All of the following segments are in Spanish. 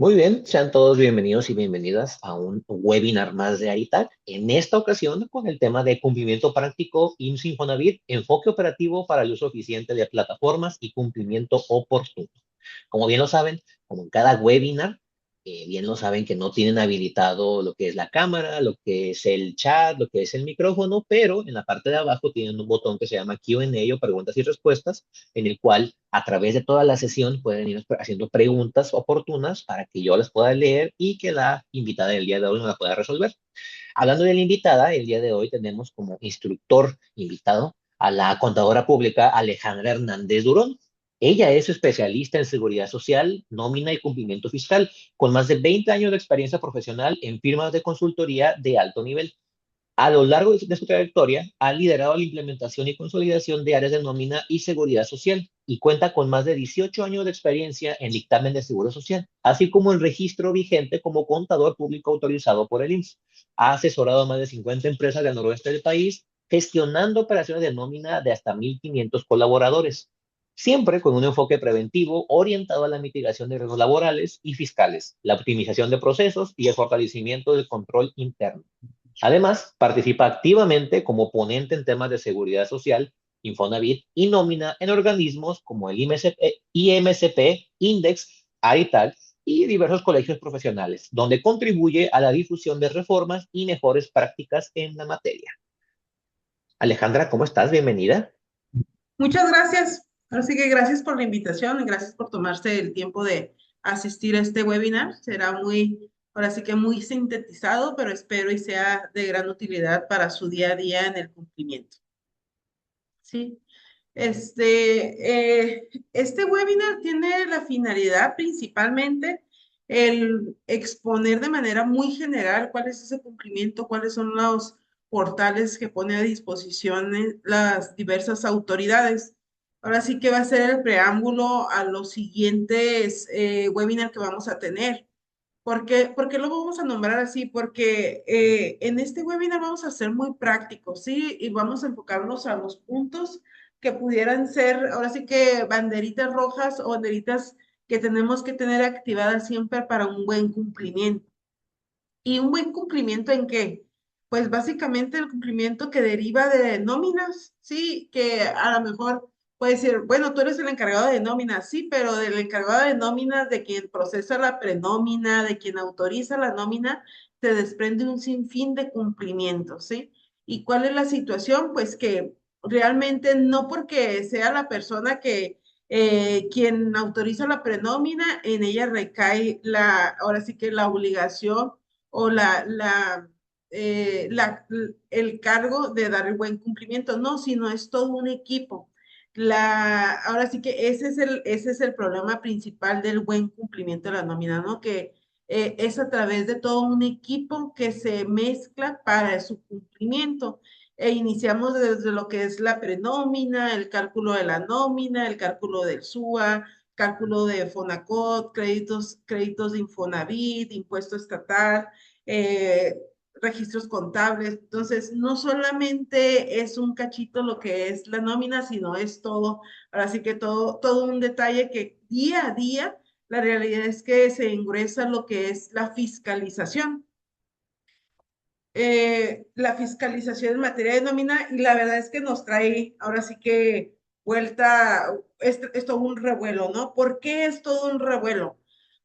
Muy bien, sean todos bienvenidos y bienvenidas a un webinar más de AITAC. En esta ocasión con el tema de cumplimiento práctico IMSS Infonavit, enfoque operativo para el uso eficiente de plataformas y cumplimiento oportuno. Como bien lo saben, como en cada webinar, bien lo saben que no tienen habilitado lo que es la cámara, lo que es el chat, lo que es el micrófono, pero en la parte de abajo tienen un botón que se llama Q&A o preguntas y respuestas, en el cual a través de toda la sesión pueden ir haciendo preguntas oportunas para que yo las pueda leer y que la invitada del día de hoy me la pueda resolver. Hablando de la invitada, el día de hoy tenemos como instructor invitado a la contadora pública Alejandra Hernández Durón. Ella es especialista en seguridad social, nómina y cumplimiento fiscal, con más de 20 años de experiencia profesional en firmas de consultoría de alto nivel. A lo largo de su trayectoria, ha liderado la implementación y consolidación de áreas de nómina y seguridad social y cuenta con más de 18 años de experiencia en dictamen de seguro social, así como el registro vigente como contador público autorizado por el IMSS. Ha asesorado a más de 50 empresas del noroeste del país, gestionando operaciones de nómina de hasta 1,500 colaboradores, siempre con un enfoque preventivo orientado a la mitigación de riesgos laborales y fiscales, la optimización de procesos y el fortalecimiento del control interno. Además, participa activamente como ponente en temas de seguridad social, Infonavit y nómina en organismos como el IMCP, Index, ARITAC y diversos colegios profesionales, donde contribuye a la difusión de reformas y mejores prácticas en la materia. Alejandra, ¿cómo estás? Bienvenida. Muchas gracias. Así que gracias por la invitación y gracias por tomarse el tiempo de asistir a este webinar. Será ahora sí que muy sintetizado, pero espero y sea de gran utilidad para su día a día en el cumplimiento. Sí. Este webinar tiene la finalidad principalmente el exponer de manera muy general cuál es ese cumplimiento, cuáles son los portales que pone a disposición las diversas autoridades. Ahora sí que va a ser el preámbulo a los siguientes webinars que vamos a tener. ¿Por qué lo vamos a nombrar así? Porque en este webinar vamos a ser muy prácticos, ¿sí? Y vamos a enfocarnos a los puntos que pudieran ser, ahora sí que banderitas rojas o banderitas que tenemos que tener activadas siempre para un buen cumplimiento. ¿Y un buen cumplimiento en qué? Pues básicamente el cumplimiento que deriva de nóminas, sí, que a lo mejor puede decir, bueno, tú eres el encargado de nóminas, sí, pero del encargado de nóminas, de quien procesa la prenómina, de quien autoriza la nómina, se desprende un sinfín de cumplimientos, ¿sí? ¿Y cuál es la situación? Pues que realmente no porque sea la persona que quien autoriza la prenómina, en ella recae ahora sí que la obligación o el cargo de dar el buen cumplimiento, no, sino es todo un equipo. Ahora sí que ese es el problema principal del buen cumplimiento de la nómina, ¿no? Que es a través de todo un equipo que se mezcla para su cumplimiento. Iniciamos desde lo que es la prenómina, el cálculo de la nómina, el cálculo del SUA, cálculo de Fonacot, créditos de Infonavit, impuesto estatal, eh, registros contables. Entonces, no solamente es un cachito lo que es la nómina, sino es todo, ahora sí que todo un detalle que día a día, la realidad es que se ingresa lo que es la fiscalización. La fiscalización en materia de nómina y la verdad es que nos trae ahora sí que vuelta, es todo un revuelo, ¿no? ¿Por qué es todo un revuelo?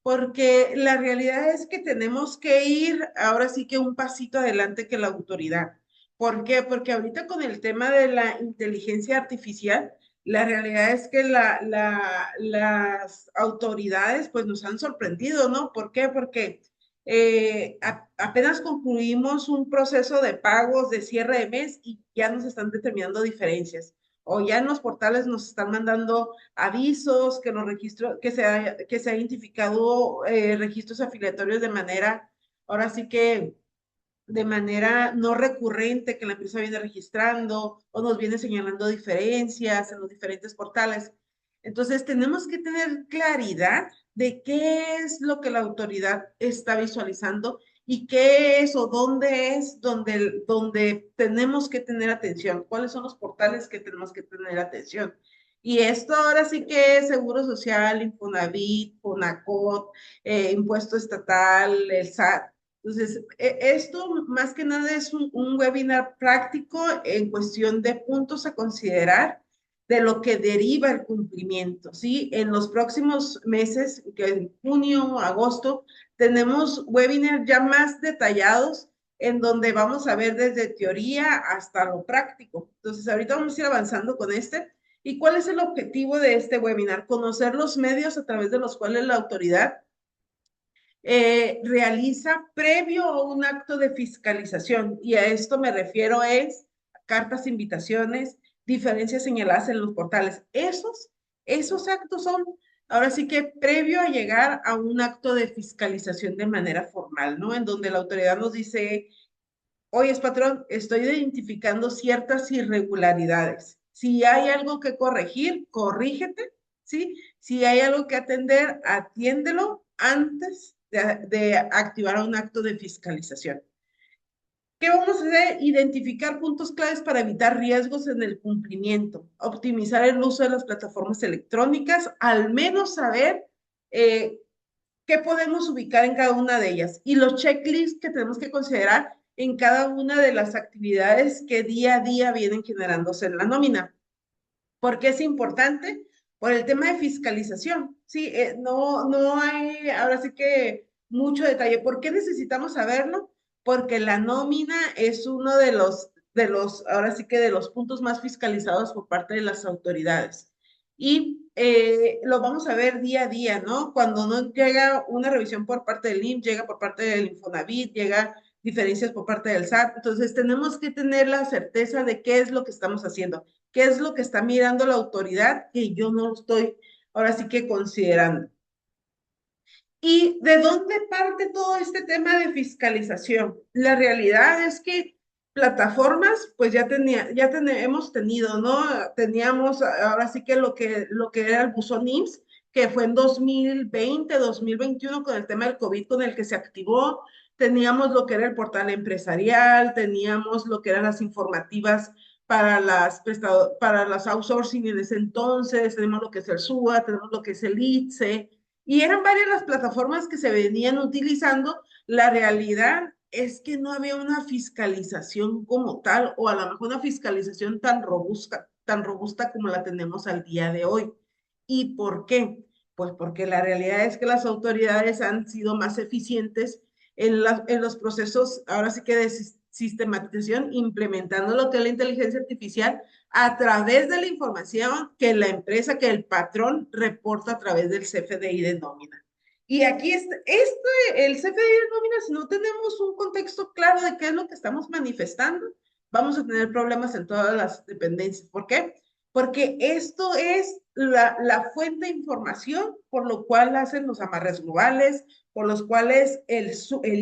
Porque la realidad es que tenemos que ir ahora sí que un pasito adelante que la autoridad. ¿Por qué? Porque ahorita con el tema de la inteligencia artificial, la realidad es que las autoridades pues nos han sorprendido, ¿no? ¿Por qué? Porque apenas concluimos un proceso de pagos de cierre de mes y ya nos están determinando diferencias. O ya en los portales nos están mandando avisos que los registros, que se ha identificado registros afiliatorios de manera, ahora sí que de manera no recurrente que la empresa viene registrando o nos viene señalando diferencias en los diferentes portales. Entonces, tenemos que tener claridad de qué es lo que la autoridad está visualizando y qué es o dónde es donde tenemos que tener atención, cuáles son los portales que tenemos que tener atención. Y esto ahora sí que es Seguro Social, Infonavit, Fonacot, Impuesto Estatal, el SAT. Entonces, esto más que nada es un webinar práctico en cuestión de puntos a considerar de lo que deriva el cumplimiento, ¿sí? En los próximos meses, que en junio, agosto, tenemos webinars ya más detallados en donde vamos a ver desde teoría hasta lo práctico. Entonces, ahorita vamos a ir avanzando con este. ¿Y cuál es el objetivo de este webinar? Conocer los medios a través de los cuales la autoridad realiza previo a un acto de fiscalización. Y a esto me refiero es cartas, invitaciones, diferencias señaladas en los portales. Esos actos son, ahora sí que previo a llegar a un acto de fiscalización de manera formal, ¿no? En donde la autoridad nos dice, oye, patrón, estoy identificando ciertas irregularidades. Si hay algo que corregir, corrígete, ¿sí? Si hay algo que atender, atiéndelo antes de activar un acto de fiscalización. ¿Qué vamos a hacer? Identificar puntos claves para evitar riesgos en el cumplimiento, optimizar el uso de las plataformas electrónicas, al menos saber eh, qué podemos ubicar en cada una de ellas y los checklists que tenemos que considerar en cada una de las actividades que día a día vienen generándose en la nómina. ¿Por qué es importante? Por el tema de fiscalización. Sí, no hay ahora sí que mucho detalle. ¿Por qué necesitamos saberlo? Porque la nómina es uno ahora sí que de los puntos más fiscalizados por parte de las autoridades. Y lo vamos a ver día a día, ¿no? Cuando no llega una revisión por parte del IMSS, llega por parte del Infonavit, llega diferencias por parte del SAT. Entonces, tenemos que tener la certeza de qué es lo que estamos haciendo, qué es lo que está mirando la autoridad que yo no estoy ahora sí que considerando. ¿Y de dónde parte todo este tema de fiscalización? La realidad es que plataformas, pues hemos tenido, ¿no? Teníamos ahora sí que lo que era el buzón IMSS, que fue en 2020, 2021 con el tema del COVID con el que se activó. Teníamos lo que era el portal empresarial, teníamos lo que eran las informativas para las outsourcing en ese entonces, tenemos lo que es el SUA, tenemos lo que es el ITSE, y eran varias las plataformas que se venían utilizando. La realidad es que no había una fiscalización como tal, o a lo mejor una fiscalización tan robusta como la tenemos al día de hoy. ¿Y por qué? Pues porque la realidad es que las autoridades han sido más eficientes en los procesos, ahora sí que de sistematización, implementando lo que es la inteligencia artificial a través de la información que la empresa, que el patrón reporta a través del CFDI de nómina. Y aquí el CFDI de nómina, si no tenemos un contexto claro de qué es lo que estamos manifestando, vamos a tener problemas en todas las dependencias. ¿Por qué? Porque esto es la fuente de información por lo cual hacen los amarres globales, por los cuales el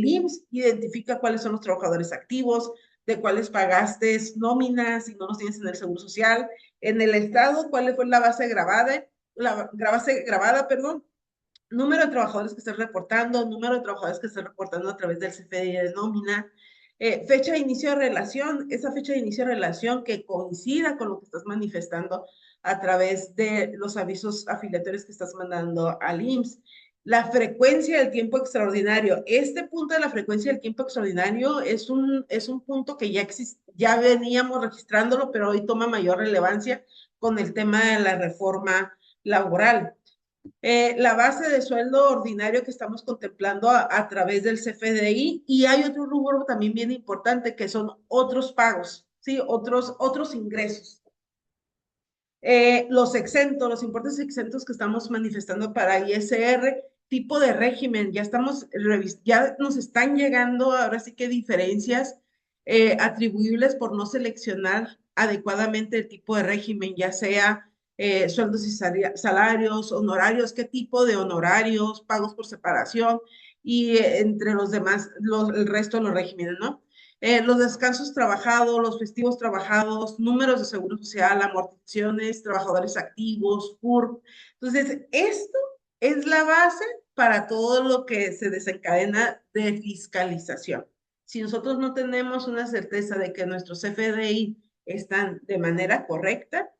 IMSS identifica cuáles son los trabajadores activos, de cuáles pagaste nóminas y no los tienes en el Seguro Social, en el Estado, cuál fue perdón, número de trabajadores que estás reportando, número de trabajadores que estás reportando a través del CFDI de nómina, fecha de inicio de relación, esa fecha de inicio de relación que coincida con lo que estás manifestando a través de los avisos afiliatorios que estás mandando al IMSS. La frecuencia del tiempo extraordinario. Este punto de la frecuencia del tiempo extraordinario es un punto que ya veníamos registrándolo, pero hoy toma mayor relevancia con el tema de la reforma laboral. La base de sueldo ordinario que estamos contemplando a través del CFDI, y hay otro rubro también bien importante que son otros pagos, ¿sí? Otros ingresos. Los importes exentos que estamos manifestando para ISR, tipo de régimen, ya nos están llegando ahora sí que diferencias atribuibles por no seleccionar adecuadamente el tipo de régimen, ya sea sueldos y salarios, honorarios, qué tipo de honorarios, pagos por separación y entre los demás, el resto de los regímenes, ¿no? Los descansos trabajados, los festivos trabajados, números de seguro social, amortizaciones, trabajadores activos, CURP. Entonces, esto es la base para todo lo que se desencadena de fiscalización. Si nosotros no tenemos una certeza de que nuestros CFDI están de manera correcta,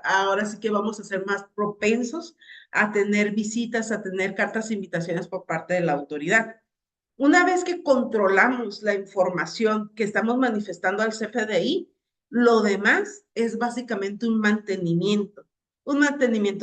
ahora sí que vamos a ser más propensos a tener visitas, a tener cartas de invitaciones por parte de la autoridad. Una vez que controlamos la información que estamos manifestando al CFDI, lo demás es básicamente un mantenimiento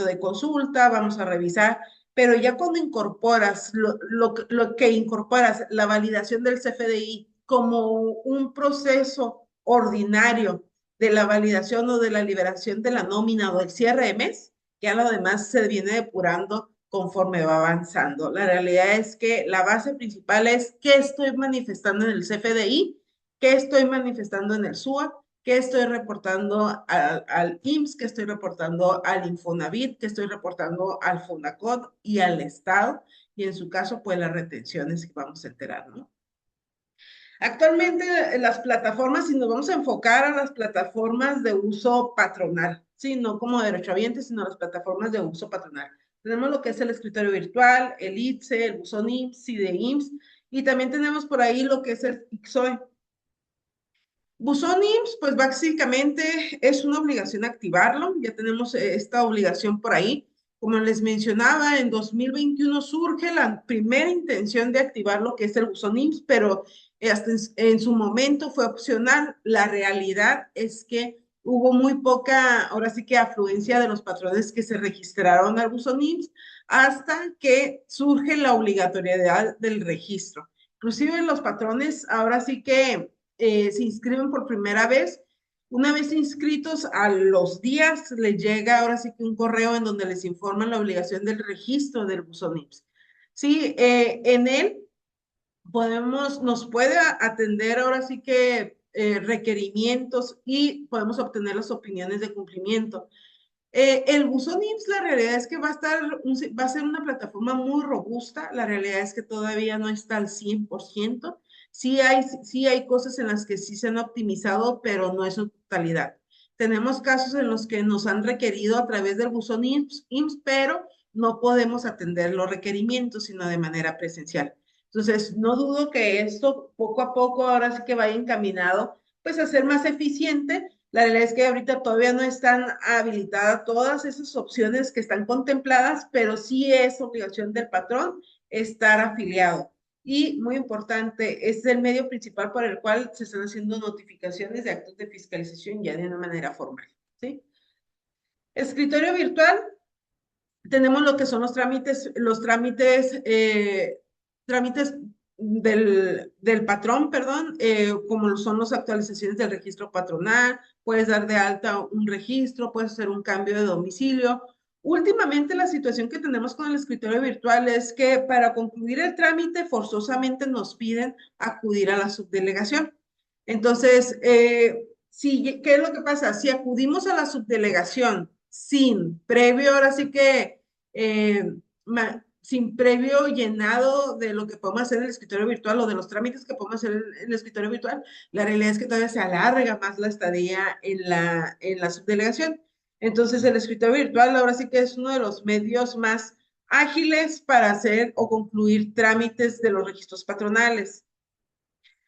de consulta, vamos a revisar, pero ya cuando incorporas lo que incorporas, la validación del CFDI como un proceso ordinario de la validación o de la liberación de la nómina o el cierre de mes, ya lo demás se viene depurando conforme va avanzando. La realidad es que la base principal es qué estoy manifestando en el CFDI, qué estoy manifestando en el SUA, qué estoy reportando al IMSS, qué estoy reportando al Infonavit, qué estoy reportando al Fundacod y al Estado, y en su caso, pues las retenciones que vamos a enterar, ¿no? Actualmente las plataformas, si nos vamos a enfocar a las plataformas de uso patronal, ¿sí? No como derechohabientes, sino las plataformas de uso patronal. Tenemos lo que es el escritorio virtual, el ITSE, el buzón IMSS, y de IMSS, y también tenemos por ahí lo que es el IXOE. Buzón IMSS, pues básicamente es una obligación activarlo, ya tenemos esta obligación por ahí. Como les mencionaba, en 2021 surge la primera intención de activar lo que es el buzón IMSS, pero hasta en su momento fue opcional. La realidad es que hubo muy poca, ahora sí que afluencia de los patrones que se registraron al buzón IMSS hasta que surge la obligatoriedad del registro. Inclusive los patrones ahora sí que se inscriben por primera vez. Una vez inscritos, a los días les llega ahora sí que un correo en donde les informan la obligación del registro del buzón IMSS. Sí, en él nos puede atender ahora sí que requerimientos y podemos obtener las opiniones de cumplimiento. El buzón IMSS, la realidad es que va a ser una plataforma muy robusta. La realidad es que todavía no está al 100%. Sí hay cosas en las que sí se han optimizado, pero no es su totalidad. Tenemos casos en los que nos han requerido a través del buzón IMSS, pero no podemos atender los requerimientos, sino de manera presencial. Entonces, no dudo que esto poco a poco ahora sí que vaya encaminado, pues a ser más eficiente. La realidad es que ahorita todavía no están habilitadas todas esas opciones que están contempladas, pero sí es obligación del patrón estar afiliado. Y muy importante, es el medio principal por el cual se están haciendo notificaciones de actos de fiscalización ya de una manera formal. ¿Sí? Escritorio virtual, tenemos lo que son trámites del patrón, perdón, como son las actualizaciones del registro patronal, puedes dar de alta un registro, puedes hacer un cambio de domicilio. Últimamente la situación que tenemos con el escritorio virtual es que para concluir el trámite forzosamente nos piden acudir a la subdelegación. Entonces, ¿qué es lo que pasa? Si acudimos a la subdelegación sin previo, ahora sí que, eh, sin previo llenado de lo que podemos hacer en el escritorio virtual o de los trámites que podemos hacer en el escritorio virtual, la realidad es que todavía se alarga más la estadía en la subdelegación. Entonces, el escritorio virtual ahora sí que es uno de los medios más ágiles para hacer o concluir trámites de los registros patronales.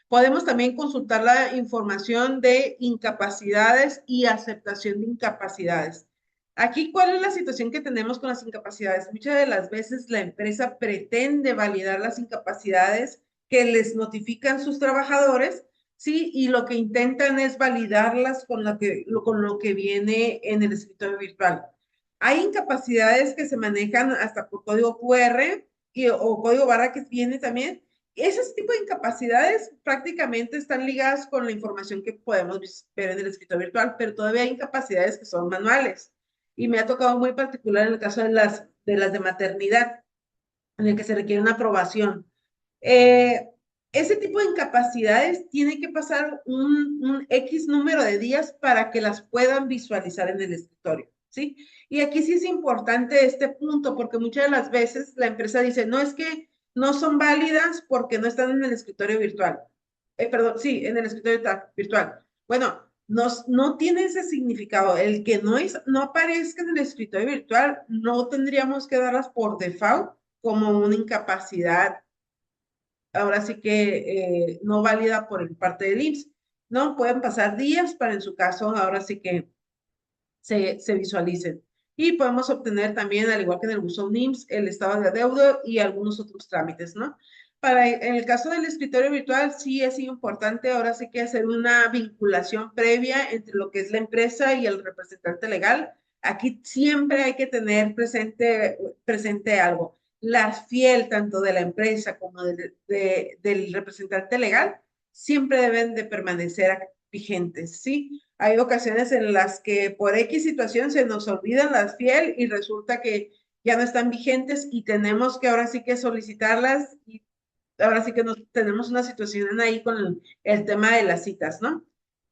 Podemos también consultar la información de incapacidades y aceptación de incapacidades. Aquí, ¿cuál es la situación que tenemos con las incapacidades? Muchas de las veces la empresa pretende validar las incapacidades que les notifican sus trabajadores, ¿sí? Y lo que intentan es validarlas con lo que viene en el escritorio virtual. Hay incapacidades que se manejan hasta por código QR o código barra que viene también. Ese tipo de incapacidades prácticamente están ligadas con la información que podemos ver en el escritorio virtual, pero todavía hay incapacidades que son manuales. Y me ha tocado muy particular en el caso de las de maternidad, en el que se requiere una aprobación. Eh, Ese tipo de incapacidades tiene que pasar un X número de días para que las puedan visualizar en el escritorio, ¿sí? Y aquí sí es importante este punto, porque muchas de las veces la empresa dice, no es que no son válidas porque no están en el escritorio virtual. Perdón, sí, en el escritorio virtual. Bueno, no tiene ese significado. El que no aparezca en el escritorio virtual, no tendríamos que darlas por default como una incapacidad, ahora sí que no válida por parte del IMSS. No, pueden pasar días para en su caso, ahora sí que se visualicen. Y podemos obtener también, al igual que en el buzón IMSS, el estado de adeudo y algunos otros trámites, ¿no? En el caso del escritorio virtual, sí es importante ahora sí que hacer una vinculación previa entre lo que es la empresa y el representante legal. Aquí siempre hay que tener presente algo. La fiel tanto de la empresa como del representante legal siempre deben de permanecer vigentes, ¿sí? Hay ocasiones en las que por X situación se nos olvidan las fiel y resulta que ya no están vigentes y tenemos que ahora sí que solicitarlas y ahora sí que tenemos una situación ahí con el tema de las citas, ¿no?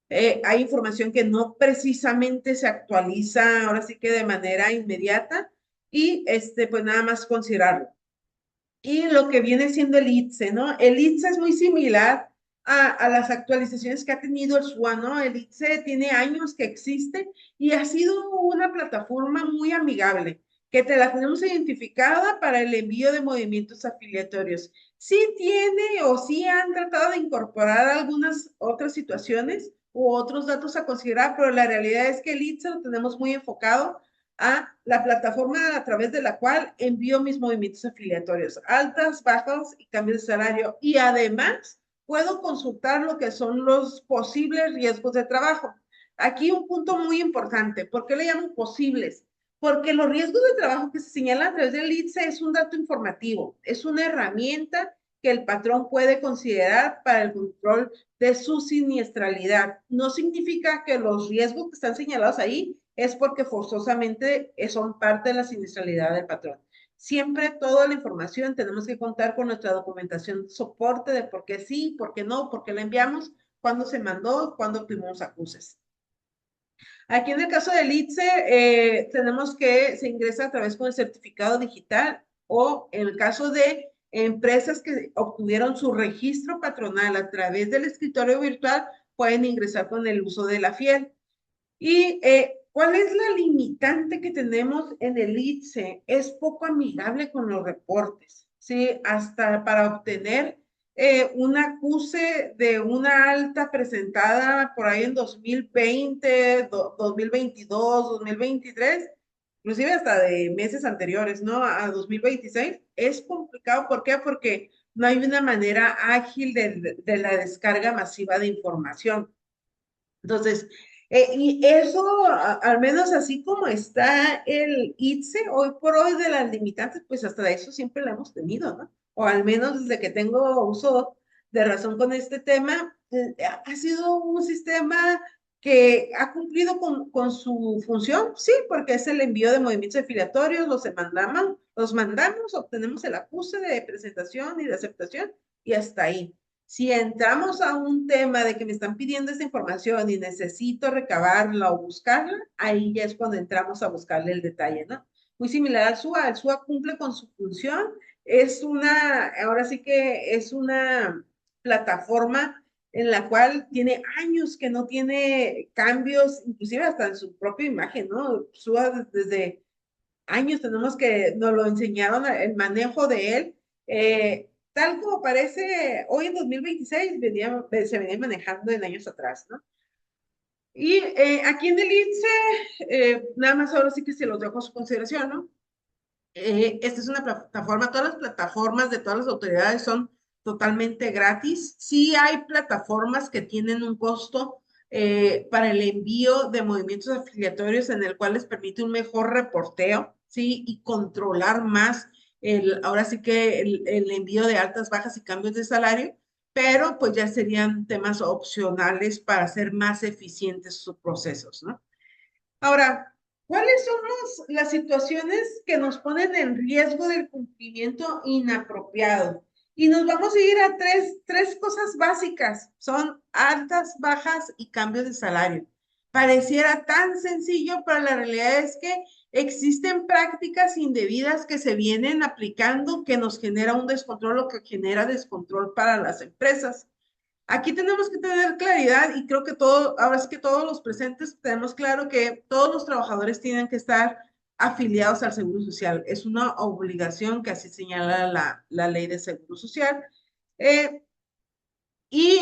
Hay información que no precisamente se actualiza ahora sí que de manera inmediata y pues nada más considerarlo. Y lo que viene siendo el ITSE, ¿no? El ITSE es muy similar a las actualizaciones que ha tenido el SUA, ¿no? El ITSE tiene años que existe y ha sido una plataforma muy amigable, que te la tenemos identificada para el envío de movimientos afiliatorios. Sí tiene o sí han tratado de incorporar algunas otras situaciones u otros datos a considerar, pero la realidad es que el ITSE lo tenemos muy enfocado a la plataforma a través de la cual envío mis movimientos afiliatorios, altas, bajas y cambios de salario. Y además puedo consultar lo que son los posibles riesgos de trabajo. Aquí un punto muy importante. ¿Por qué le llamo posibles? Porque los riesgos de trabajo que se señalan a través del ITSE es un dato informativo, es una herramienta que el patrón puede considerar para el control de su siniestralidad. No significa que los riesgos que están señalados ahí es porque forzosamente son parte de la siniestralidad del patrón. Siempre toda la información tenemos que contar con nuestra documentación de soporte de por qué sí, por qué no, por qué la enviamos, cuándo se mandó, cuándo obtuvimos acuses. Aquí en el caso del ITSE, tenemos que se ingresa a través con el certificado digital o en el caso de empresas que obtuvieron su registro patronal a través del escritorio virtual, pueden ingresar con el uso de la FIEL. ¿Y cuál es la limitante que tenemos en el ITSE? Es poco amigable con los reportes, ¿sí? Hasta para obtener un acuse de una alta presentada por ahí en 2020, 2022, 2023, inclusive hasta de meses anteriores, ¿no? A 2026, es complicado. ¿Por qué? Porque no hay una manera ágil de la descarga masiva de información. Entonces, y eso, al menos así como está el ITSE, hoy por hoy de las limitantes, pues hasta eso siempre la hemos tenido, ¿no? O al menos desde que tengo uso de razón con este tema, ha sido un sistema que ha cumplido con su función, sí, porque es el envío de movimientos afiliatorios, los mandamos, obtenemos el acuse de presentación y de aceptación y hasta ahí. Si entramos a un tema de que me están pidiendo esta información y necesito recabarla o buscarla, ahí ya es cuando entramos a buscarle el detalle, ¿no? Muy similar al SUA. El SUA cumple con su función. Ahora sí que es una plataforma en la cual tiene años que no tiene cambios, inclusive hasta en su propia imagen, ¿no? SUA desde años tenemos que nos lo enseñaron el manejo de él. Tal como parece hoy en 2026, se venía manejando en años atrás, ¿no? Y aquí en el INSE, nada más ahora sí que se los dejo a su consideración, ¿no? Esta es una plataforma, todas las plataformas de todas las autoridades son totalmente gratis. Sí hay plataformas que tienen un costo para el envío de movimientos afiliatorios en el cual les permite un mejor reporteo, ¿sí? Y controlar más ahora sí que el envío de altas, bajas y cambios de salario, pero pues ya serían temas opcionales para hacer más eficientes sus procesos, ¿no? Ahora, ¿cuáles son las situaciones que nos ponen en riesgo del cumplimiento inapropiado? Y nos vamos a ir a tres cosas básicas. Son altas, bajas y cambios de salario. Pareciera tan sencillo, pero la realidad es que existen prácticas indebidas que se vienen aplicando que nos genera un descontrol o que genera descontrol para las empresas. Aquí tenemos que tener claridad y creo que ahora sí que todos los presentes tenemos claro que todos los trabajadores tienen que estar afiliados al Seguro Social. Es una obligación que así señala la ley de Seguro Social. Eh, Y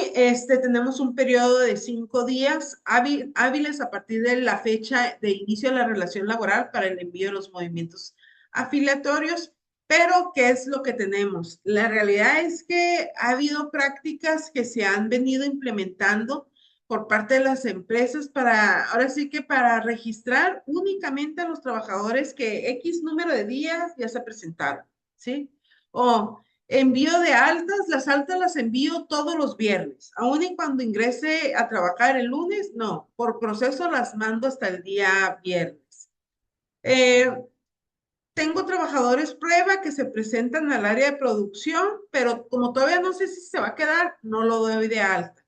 tenemos un periodo de 5 días hábiles a partir de la fecha de inicio de la relación laboral para el envío de los movimientos afiliatorios. Pero, ¿qué es lo que tenemos? La realidad es que ha habido prácticas que se han venido implementando por parte de las empresas para, ahora sí que para registrar únicamente a los trabajadores que X número de días ya se presentaron, ¿sí? O envío de altas, las altas las envío todos los viernes, aun y cuando ingrese a trabajar el lunes, no, por proceso las mando hasta el día viernes. Eh, Tengo trabajadores prueba que se presentan al área de producción, pero como todavía no sé si se va a quedar, no lo doy de alta.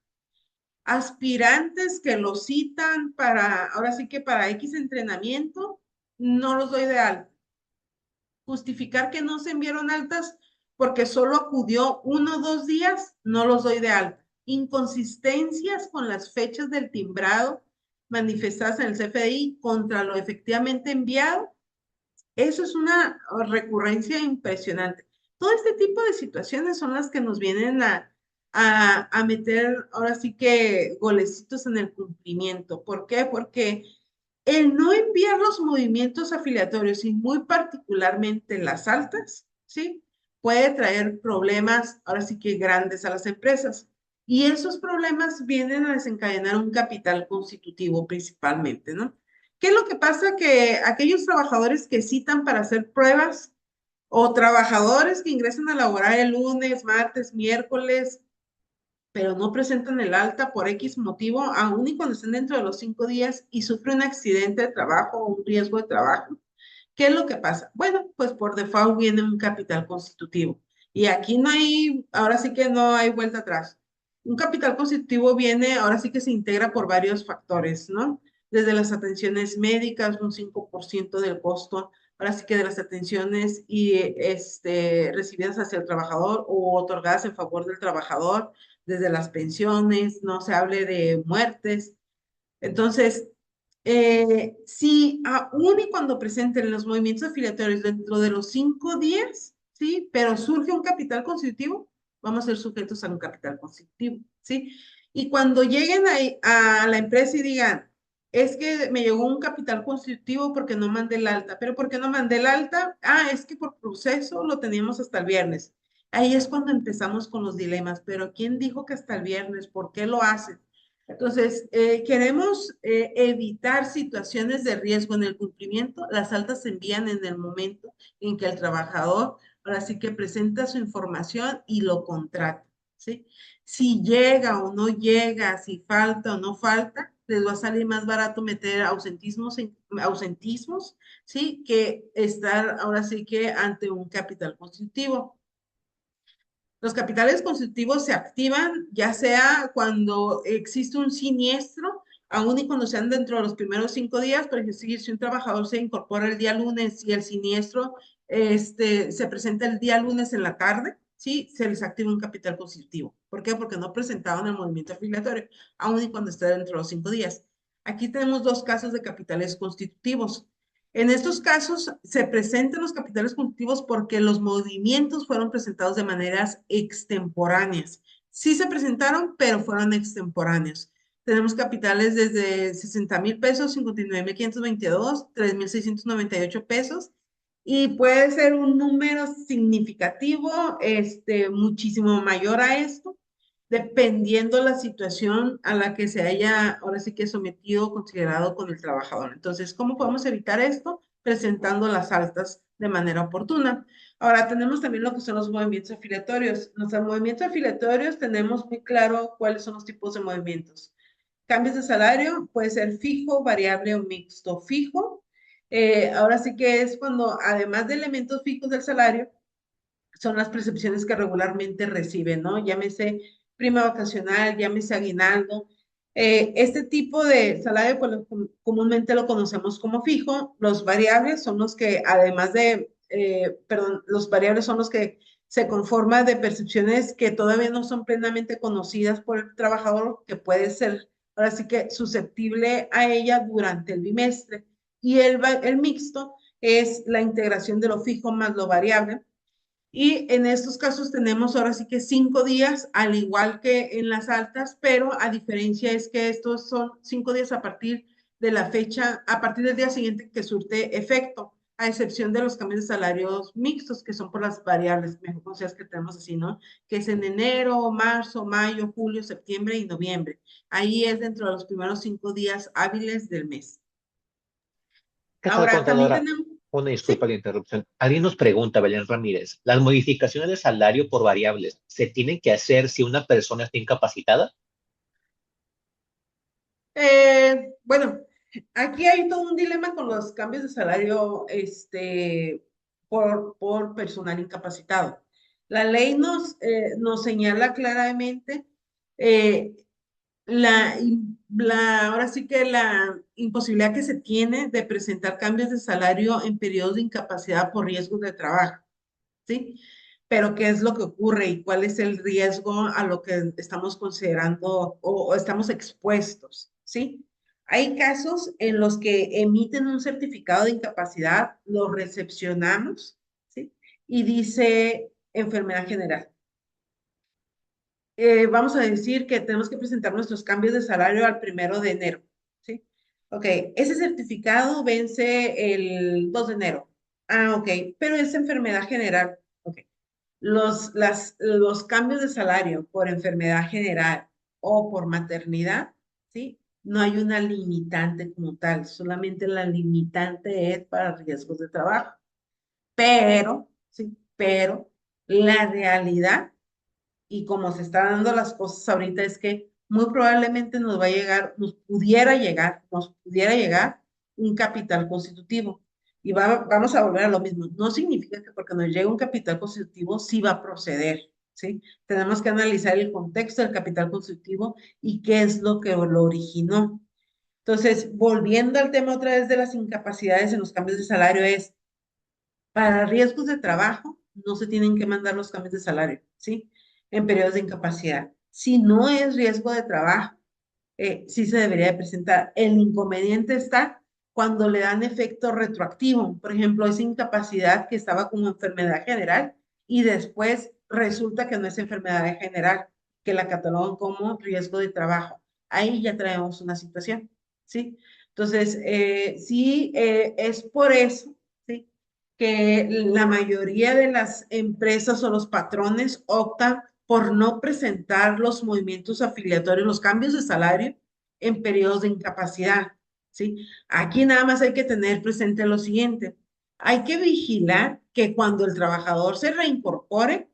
Aspirantes que lo citan para, ahora sí que para X entrenamiento, no los doy de alta. Justificar que no se enviaron altas porque solo acudió 1 o 2 días, no los doy de alta. Inconsistencias con las fechas del timbrado manifestadas en el CFDI contra lo efectivamente enviado, eso es una recurrencia impresionante. Todo este tipo de situaciones son las que nos vienen a meter ahora sí que golecitos en el cumplimiento. ¿Por qué? Porque el no enviar los movimientos afiliatorios y muy particularmente las altas, ¿sí? Puede traer problemas, ahora sí que grandes a las empresas. Y esos problemas vienen a desencadenar un capital constitutivo principalmente, ¿no? ¿Qué es lo que pasa? Que aquellos trabajadores que citan para hacer pruebas o trabajadores que ingresan a laborar el lunes, martes, miércoles, pero no presentan el alta por X motivo, aun y cuando estén dentro de los 5 días y sufren un accidente de trabajo o un riesgo de trabajo. ¿Qué es lo que pasa? Bueno, pues por default viene un capital constitutivo. Y aquí no hay, ahora sí que no hay vuelta atrás. Un capital constitutivo viene, ahora sí que se integra por varios factores, ¿no? Desde las atenciones médicas, un 5% del costo, ahora sí que de las atenciones y recibidas hacia el trabajador o otorgadas en favor del trabajador, desde las pensiones, no se hable de muertes. Entonces, si aún y cuando presenten los movimientos afiliatorios dentro de los 5 días, ¿sí? Pero surge un capital constitutivo, vamos a ser sujetos a un capital constitutivo, ¿sí? Y cuando lleguen a la empresa y digan, es que me llegó un capital constitutivo porque no mandé el alta, pero ¿por qué no mandé el alta? Ah, es que por proceso lo teníamos hasta el viernes. Ahí es cuando empezamos con los dilemas, pero ¿quién dijo que hasta el viernes? ¿Por qué lo hacen? Entonces, queremos evitar situaciones de riesgo en el cumplimiento. Las altas se envían en el momento en que el trabajador ahora sí que presenta su información y lo contrata, ¿sí? Si llega o no llega, si falta o no falta, les va a salir más barato meter ausentismos, ¿sí? Que estar ahora sí que ante un capital constitutivo. Los capitales constitutivos se activan ya sea cuando existe un siniestro, aún y cuando sean dentro de los primeros 5 días, por ejemplo, si un trabajador se incorpora el día lunes y el siniestro se presenta el día lunes en la tarde, ¿sí? Se les activa un capital constitutivo. ¿Por qué? Porque no presentaban el movimiento afiliatorio, aún y cuando esté dentro de los 5 días. Aquí tenemos dos casos de capitales constitutivos. En estos casos se presentan los capitales constitutivos porque los movimientos fueron presentados de maneras extemporáneas. Sí se presentaron, pero fueron extemporáneos. Tenemos capitales desde 60,000 pesos, 59,522, 3,698 pesos, y puede ser un número significativo, muchísimo mayor a esto, dependiendo la situación a la que se haya ahora sí que sometido o considerado con el trabajador. Entonces, ¿cómo podemos evitar esto? Presentando las altas de manera oportuna. Ahora, tenemos también lo que son los movimientos afiliatorios. Los movimientos afiliatorios tenemos muy claro cuáles son los tipos de movimientos. Cambios de salario, puede ser fijo, variable o mixto. Fijo, ahora sí que es cuando, además de elementos fijos del salario, son las percepciones que regularmente reciben, ¿no? Llámese prima vacacional, llámese aguinaldo. Este tipo de salario pues, comúnmente lo conocemos como fijo. Los variables son los que, además de, perdón, los variables son los que se conforman de percepciones que todavía no son plenamente conocidas por el trabajador, que puede ser, ahora sí que susceptible a ella durante el bimestre. Y el mixto es la integración de lo fijo más lo variable, Y en estos casos tenemos ahora sí que 5 días, al igual que en las altas, pero a diferencia es que estos son 5 días a partir de la fecha, a partir del día siguiente que surte efecto, a excepción de los cambios de salarios mixtos, que son por las variables, mejor conocidas que tenemos así, ¿no? Que es en enero, marzo, mayo, julio, septiembre y noviembre. Ahí es dentro de los primeros 5 días hábiles del mes. ¿Qué tal, Ahora, también contadora? tenemos, Una sí. disculpa la interrupción. Alguien nos pregunta, Belén Ramírez, ¿las modificaciones de salario por variables se tienen que hacer si una persona está incapacitada? Bueno, aquí hay todo un dilema con los cambios de salario, por personal incapacitado. La ley nos señala claramente eh, ahora sí que la imposibilidad que se tiene de presentar cambios de salario en periodos de incapacidad por riesgos de trabajo, ¿sí? Pero ¿qué es lo que ocurre y cuál es el riesgo a lo que estamos considerando o estamos expuestos? ¿Sí? Hay casos en los que emiten un certificado de incapacidad, lo recepcionamos, ¿sí? Y dice enfermedad general. Vamos a decir que tenemos que presentar nuestros cambios de salario al 1 de enero, ¿sí? Ok, ese certificado vence el 2 de enero. Ah, ok, pero es enfermedad general. Ok. Los cambios de salario por enfermedad general o por maternidad, ¿sí? No hay una limitante como tal, solamente la limitante es para riesgos de trabajo. Pero, ¿sí? Pero la realidad y como se están dando las cosas ahorita es que muy probablemente nos va a llegar, nos pudiera llegar un capital constitutivo. Y vamos a volver a lo mismo. No significa que porque nos llegue un capital constitutivo sí va a proceder, ¿sí? Tenemos que analizar el contexto del capital constitutivo y qué es lo que lo originó. Entonces, volviendo al tema otra vez de las incapacidades en los cambios de salario, es para riesgos de trabajo, no se tienen que mandar los cambios de salario, ¿sí? En periodos de incapacidad. Si no es riesgo de trabajo, sí se debería de presentar. El inconveniente está cuando le dan efecto retroactivo. Por ejemplo, esa incapacidad que estaba como enfermedad general y después resulta que no es enfermedad general, que la catalogan como riesgo de trabajo. Ahí ya traemos una situación, ¿sí? Entonces, sí, es por eso, ¿sí? Que la mayoría de las empresas o los patrones optan por no presentar los movimientos afiliatorios, los cambios de salario en periodos de incapacidad, ¿sí? Aquí nada más hay que tener presente lo siguiente. Hay que vigilar que cuando el trabajador se reincorpore,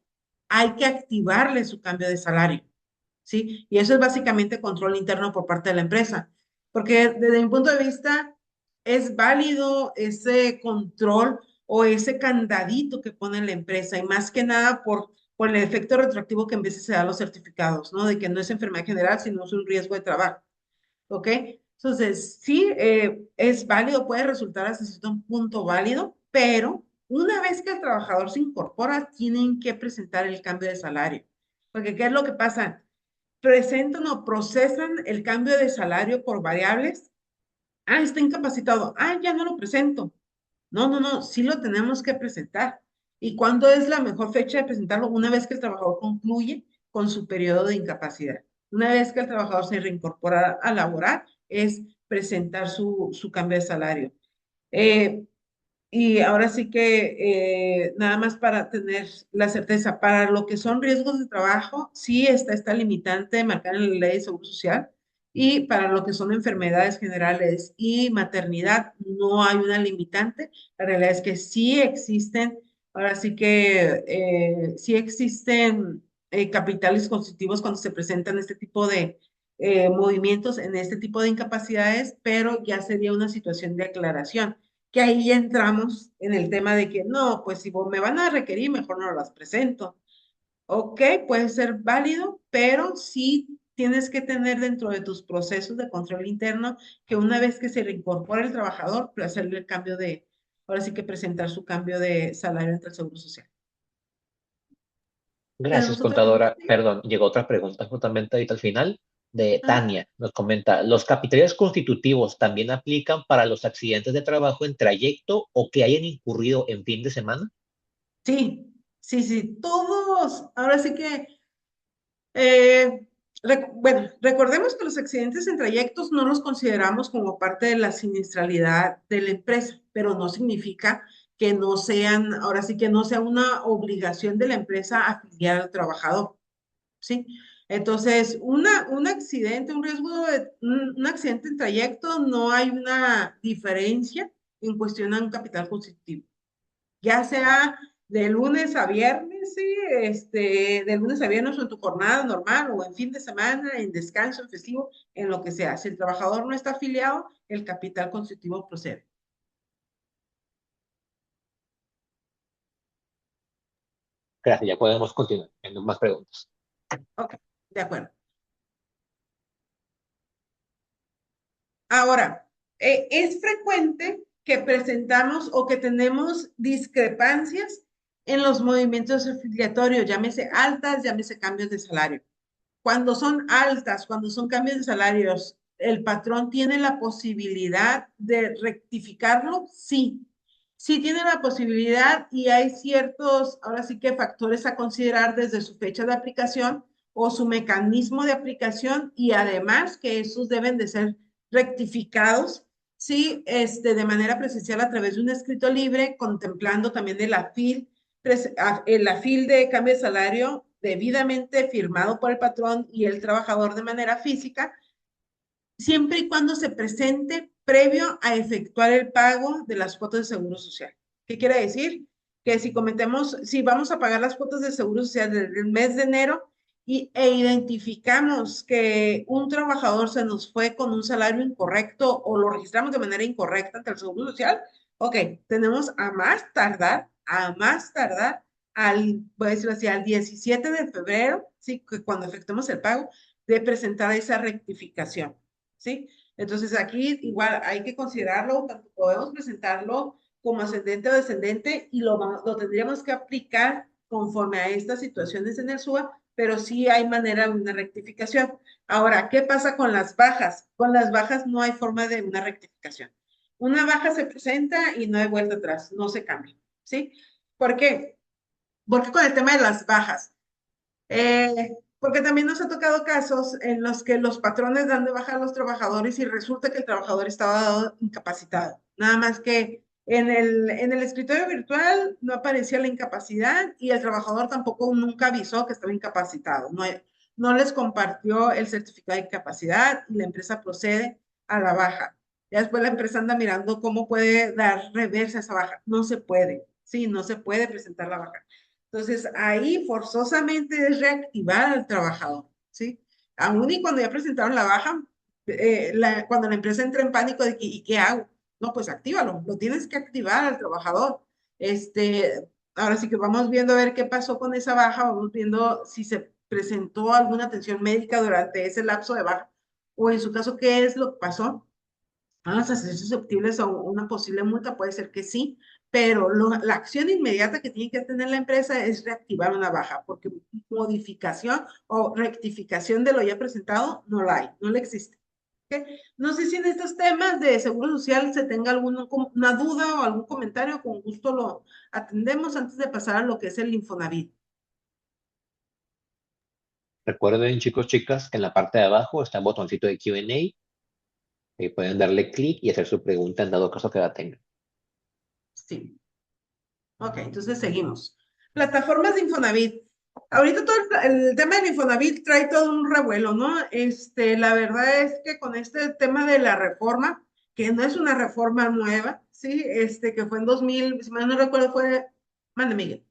hay que activarle su cambio de salario, ¿sí? Y eso es básicamente control interno por parte de la empresa, porque desde mi punto de vista es válido ese control o ese candadito que pone la empresa y más que nada por el efecto retroactivo que en veces se da a los certificados, ¿no? De que no es enfermedad general, sino es un riesgo de trabajo, ¿ok? Entonces, sí, es válido, puede resultar hasta cierto punto válido, pero una vez que el trabajador se incorpora, tienen que presentar el cambio de salario. Porque, ¿qué es lo que pasa? Presentan o procesan el cambio de salario por variables. Ah, está incapacitado. Ah, ya no lo presento. No, no, no, sí lo tenemos que presentar. ¿Y cuándo es la mejor fecha de presentarlo? Una vez que el trabajador concluye con su periodo de incapacidad. Una vez que el trabajador se reincorpora a laborar, es presentar su cambio de salario. Eh, y ahora sí que nada más para tener la certeza, para lo que son riesgos de trabajo, sí está esta limitante marcada en la ley de seguro social y para lo que son enfermedades generales y maternidad no hay una limitante. La realidad es que sí existen, ahora sí que sí existen capitales constitutivos cuando se presentan este tipo de movimientos en este tipo de incapacidades, pero ya sería una situación de aclaración que ahí ya entramos en el tema de que no, pues si me van a requerir, mejor no las presento. Ok, puede ser válido, pero sí tienes que tener dentro de tus procesos de control interno que una vez que se reincorpora el trabajador, pues hacerle el cambio ahora sí que presentar su cambio de salario ante el Seguro Social. Gracias, ¿Tenemos otra pregunta? contadora. Perdón, llegó otra pregunta justamente ahorita al final de Ah, Tania. Nos comenta, ¿los capitales constitutivos también aplican para los accidentes de trabajo en trayecto o que hayan incurrido en fin de semana? sí, Sí, sí, todos, ahora sí que, eh, bueno, recordemos que los accidentes en trayectos no los consideramos como parte de la siniestralidad de la empresa, pero no significa que no sean, ahora sí que no sea una obligación de la empresa afiliar al trabajador. ¿Sí? Entonces, un accidente, un riesgo de un accidente en trayecto, no hay una diferencia en cuestión a un capital constitutivo. Ya sea de lunes a viernes, sí, de lunes a viernes o en tu jornada normal o en fin de semana, en descanso, en festivo, en lo que sea. Si el trabajador no está afiliado, el capital constitutivo procede. Gracias, ya podemos continuar. Tengo más preguntas. Ok, de acuerdo. Ahora, es frecuente que presentamos o que tenemos discrepancias en los movimientos afiliatorios, llámese altas, llámese cambios de salario. Cuando son altas, cuando son cambios de salarios, ¿el patrón tiene la posibilidad de rectificarlo? Sí, sí tiene la posibilidad y hay ciertos, ahora sí que factores a considerar desde su fecha de aplicación o su mecanismo de aplicación y además que esos deben de ser rectificados, sí, de manera presencial a través de un escrito libre, contemplando también el afil de cambio de salario debidamente firmado por el patrón y el trabajador de manera física, siempre y cuando se presente previo a efectuar el pago de las cuotas de seguro social. ¿Qué quiere decir? Que si vamos a pagar las cuotas de seguro social desde el mes de enero e identificamos que un trabajador se nos fue con un salario incorrecto o lo registramos de manera incorrecta ante el seguro social, ok, tenemos a más tardar, voy a decirlo así, al 17 de febrero, ¿sí? Que cuando efectuemos el pago, de presentar esa rectificación. ¿Sí? Entonces aquí igual hay que considerarlo, tanto podemos presentarlo como ascendente o descendente y lo tendríamos que aplicar conforme a estas situaciones en el SUA, pero sí hay manera de una rectificación. Ahora, ¿qué pasa con las bajas? Con las bajas no hay forma de una rectificación. Una baja se presenta y no hay vuelta atrás, no se cambia, ¿sí? ¿Por qué? Porque con el tema de las bajas, porque también nos ha tocado casos en los que los patrones dan de baja a los trabajadores y resulta que el trabajador estaba dado incapacitado. Nada más que en el escritorio virtual no aparecía la incapacidad y el trabajador tampoco nunca avisó que estaba incapacitado. No les compartió el certificado de incapacidad y la empresa procede a la baja. Ya después la empresa anda mirando cómo puede dar reversa a esa baja. No se puede. Sí, no se puede presentar la baja. Entonces, ahí forzosamente es reactivar al trabajador, ¿sí? Aún y cuando ya presentaron la baja, cuando la empresa entra en pánico de que, ¿y qué hago? No, pues actívalo, lo tienes que activar al trabajador. Ahora sí que vamos viendo a ver qué pasó con esa baja, vamos viendo si se presentó alguna atención médica durante ese lapso de baja, o en su caso, ¿qué es lo que pasó? Vamos a ser susceptibles a una posible multa, puede ser que sí, pero la acción inmediata que tiene que tener la empresa es reactivar una baja, porque modificación o rectificación de lo ya presentado no la hay, no le existe. ¿Okay? No sé si en estos temas de seguro social se tenga alguna una duda o algún comentario, con gusto lo atendemos antes de pasar a lo que es el Infonavit. Recuerden, chicos, chicas, que en la parte de abajo está el botoncito de Q&A. Pueden darle clic y hacer su pregunta en dado caso que la tengan. Sí. Ok, entonces seguimos. Plataformas de Infonavit. Ahorita todo el tema del Infonavit trae todo un revuelo, ¿no? La verdad es que con este tema de la reforma, que no es una reforma nueva, ¿sí? Que fue en 2000, si mal no recuerdo, mande Miguel.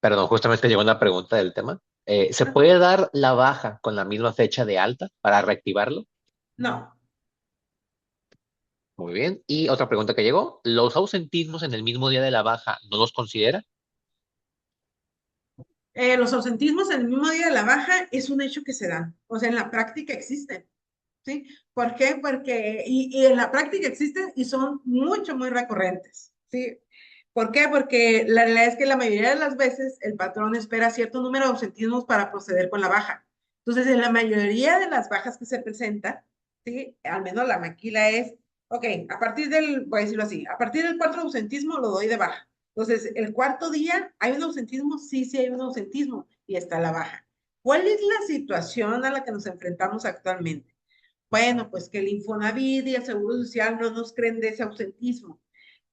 Perdón, justamente llegó una pregunta del tema. ¿Se Ah, puede dar la baja con la misma fecha de alta para reactivarlo? no, Muy bien. Y otra pregunta que llegó. ¿Los ausentismos en el mismo día de la baja no los considera? los ausentismos en el mismo día de la baja es un hecho que se da, o sea, en la práctica existen, ¿sí? ¿Por qué? Y en la práctica existen y son mucho, muy recurrentes, ¿sí? ¿Por qué? Porque la realidad es que la mayoría de las veces el patrón espera cierto número de ausentismos para proceder con la baja. Entonces, en la mayoría de las bajas que se presentan, ¿sí? Al menos la maquila es, ok, voy a decirlo así, a partir del 4 ausentismo lo doy de baja. Entonces, el cuarto día, ¿hay un ausentismo? Sí, sí hay un ausentismo y está la baja. ¿Cuál es la situación a la que nos enfrentamos actualmente? Bueno, pues que el Infonavit y el Seguro Social no nos creen de ese ausentismo.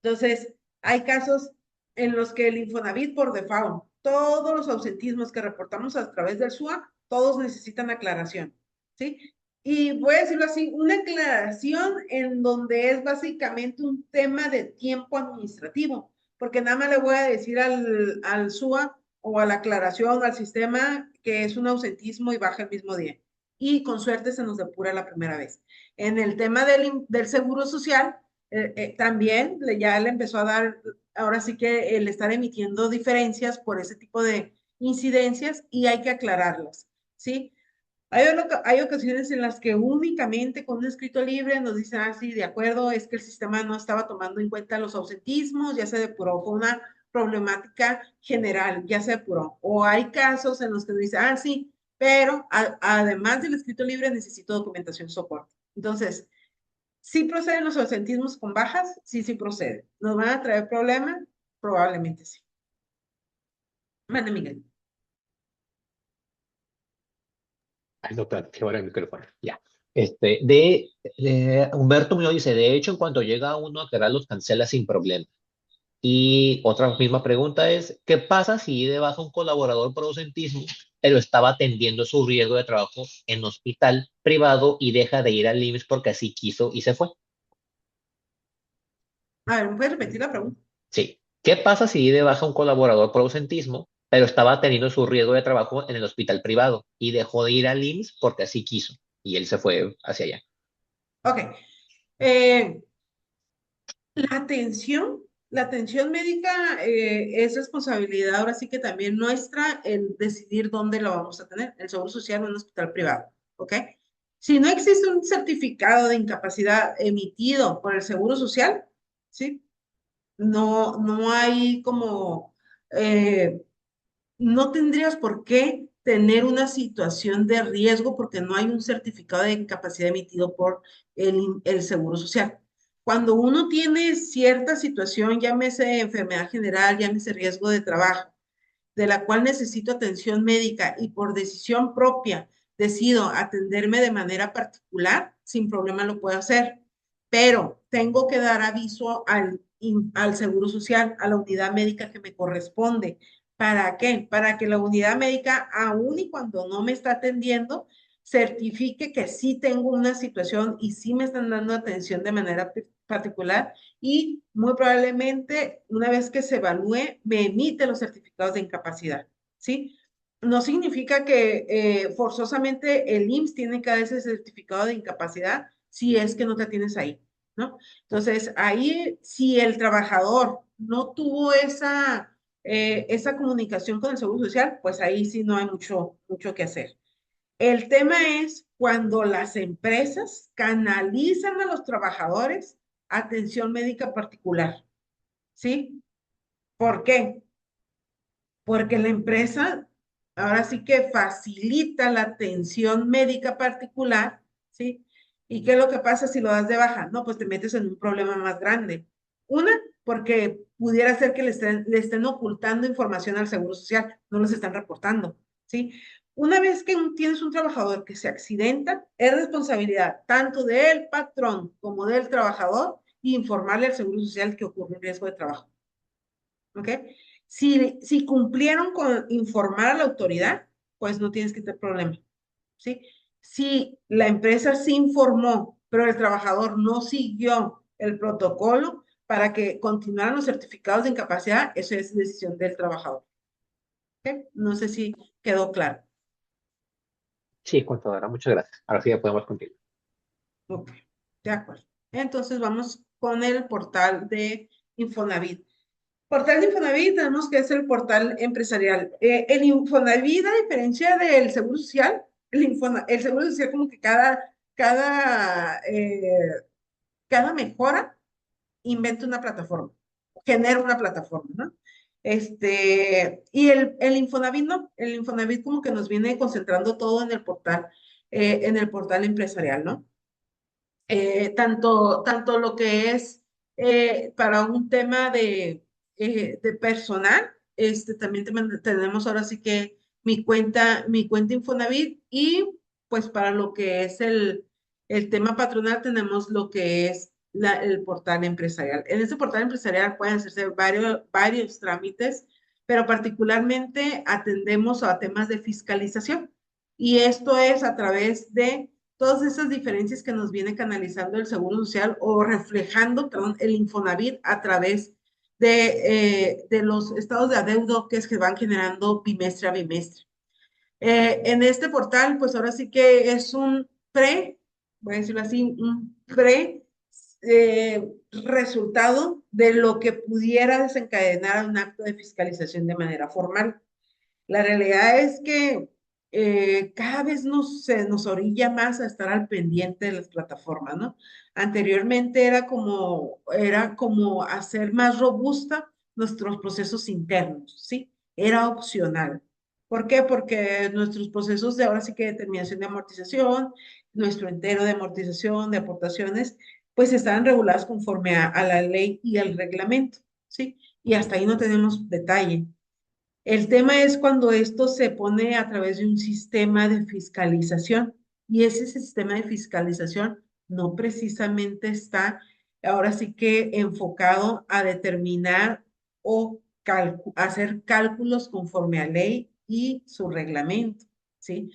Entonces, hay casos en los que el Infonavit por default, todos los ausentismos que reportamos a través del SUA, todos necesitan aclaración, ¿sí? Y voy a decirlo así, una aclaración en donde es básicamente un tema de tiempo administrativo, porque nada más le voy a decir al SUA o a la aclaración o al sistema que es un ausentismo y baja el mismo día. Y con suerte se nos depura la primera vez. En el tema del seguro social, también ya le empezó a dar, ahora sí que el estar emitiendo diferencias por ese tipo de incidencias y hay que aclararlas, ¿sí? Hay ocasiones en las que únicamente con un escrito libre nos dicen, ah, sí, de acuerdo, es que el sistema no estaba tomando en cuenta los ausentismos, ya se depuró, fue una problemática general, ya se depuró. O hay casos en los que nos dicen, ah, sí, pero además del escrito libre necesito documentación y soporte. Entonces, ¿sí proceden los ausentismos con bajas? Sí, sí procede. ¿Nos van a traer problemas? Probablemente sí. Mande, Miguel. Ay, doctor, qué bueno el micrófono. Ya. Humberto Muñoz dice, de hecho, en cuanto llega uno a quedar los cancela sin problema. Y otra misma pregunta es, ¿qué pasa si de baja un colaborador por ausentismo, pero estaba atendiendo su riesgo de trabajo en hospital privado y deja de ir al IMSS porque así quiso y se fue? A ver, ¿me puedes repetir la pregunta? Sí. ¿Qué pasa si de baja un colaborador por ausentismo, pero estaba teniendo su riesgo de trabajo en el hospital privado y dejó de ir al IMSS porque así quiso y él se fue hacia allá? Ok. Eh, La atención, la atención médica es responsabilidad ahora sí que también nuestra el decidir dónde la vamos a tener, el Seguro Social o en un hospital privado, ¿ok? Si no existe un certificado de incapacidad emitido por el Seguro Social, ¿sí? No hay como, eh, no tendrías por qué tener una situación de riesgo porque no hay un certificado de incapacidad emitido por el Seguro Social. Cuando uno tiene cierta situación, llámese enfermedad general, llámese riesgo de trabajo, de la cual necesito atención médica y por decisión propia decido atenderme de manera particular, sin problema lo puedo hacer. Pero tengo que dar aviso al Seguro Social, a la unidad médica que me corresponde. ¿Para qué? Para que la unidad médica, aun y cuando no me está atendiendo, certifique que sí tengo una situación y sí me están dando atención de manera particular y muy probablemente una vez que se evalúe me emite los certificados de incapacidad, ¿sí? No significa que forzosamente el IMSS tiene que dar ese certificado de incapacidad si es que no te tienes ahí, ¿no? Entonces, ahí si el trabajador no tuvo esa comunicación con el Seguro Social, pues ahí sí no hay mucho que hacer. El tema es cuando las empresas canalizan a los trabajadores a atención médica particular, ¿sí? ¿Por qué? Porque la empresa ahora sí que facilita la atención médica particular, ¿sí? ¿Y qué es lo que pasa si lo das de baja? No, pues te metes en un problema más grande. Una, porque pudiera ser que le estén ocultando información al Seguro Social, no los están reportando, ¿sí? Una vez que tienes un trabajador que se accidenta, es responsabilidad tanto del patrón como del trabajador informarle al Seguro Social que ocurre un riesgo de trabajo. ¿Ok? Si cumplieron con informar a la autoridad, pues no tienes que tener problema, ¿sí? Si la empresa sí informó, pero el trabajador no siguió el protocolo para que continuaran los certificados de incapacidad, eso es decisión del trabajador. ¿Ok? No sé si quedó claro. Sí, contadora, muchas gracias. Ahora sí ya podemos continuar. Ok, de acuerdo. Entonces vamos con el portal de Infonavit. Portal de Infonavit tenemos que es el portal empresarial. El Infonavit, a diferencia del Seguro Social, el Seguro Social como que cada mejora inventa una plataforma, genera una plataforma, ¿no? Y el Infonavit no, el Infonavit como que nos viene concentrando todo en el portal empresarial, ¿no? Tanto lo que es para un tema de personal, también tenemos ahora sí que mi cuenta Infonavit y pues para lo que es el tema patronal tenemos lo que es el portal empresarial. En este portal empresarial pueden hacerse varios trámites, pero particularmente atendemos a temas de fiscalización. Y esto es a través de todas esas diferencias que nos viene canalizando el Seguro Social o reflejando, perdón, el Infonavit a través de los estados de adeudo que es que van generando bimestre a bimestre. En este portal, pues ahora sí que es un voy a decirlo así, un resultado de lo que pudiera desencadenar un acto de fiscalización de manera formal. La realidad es que cada vez se nos orilla más a estar al pendiente de las plataformas, ¿no? Anteriormente era como hacer más robusta nuestros procesos internos, ¿sí? Era opcional. ¿Por qué? Porque nuestros procesos de ahora sí que determinación de amortización, nuestro entero de amortización, de aportaciones, pues estaban regulados conforme a la ley y al reglamento, ¿sí? Y hasta ahí no tenemos detalle. El tema es cuando esto se pone a través de un sistema de fiscalización y ese sistema de fiscalización no precisamente está ahora sí que enfocado a determinar o hacer cálculos conforme a ley y su reglamento, ¿sí?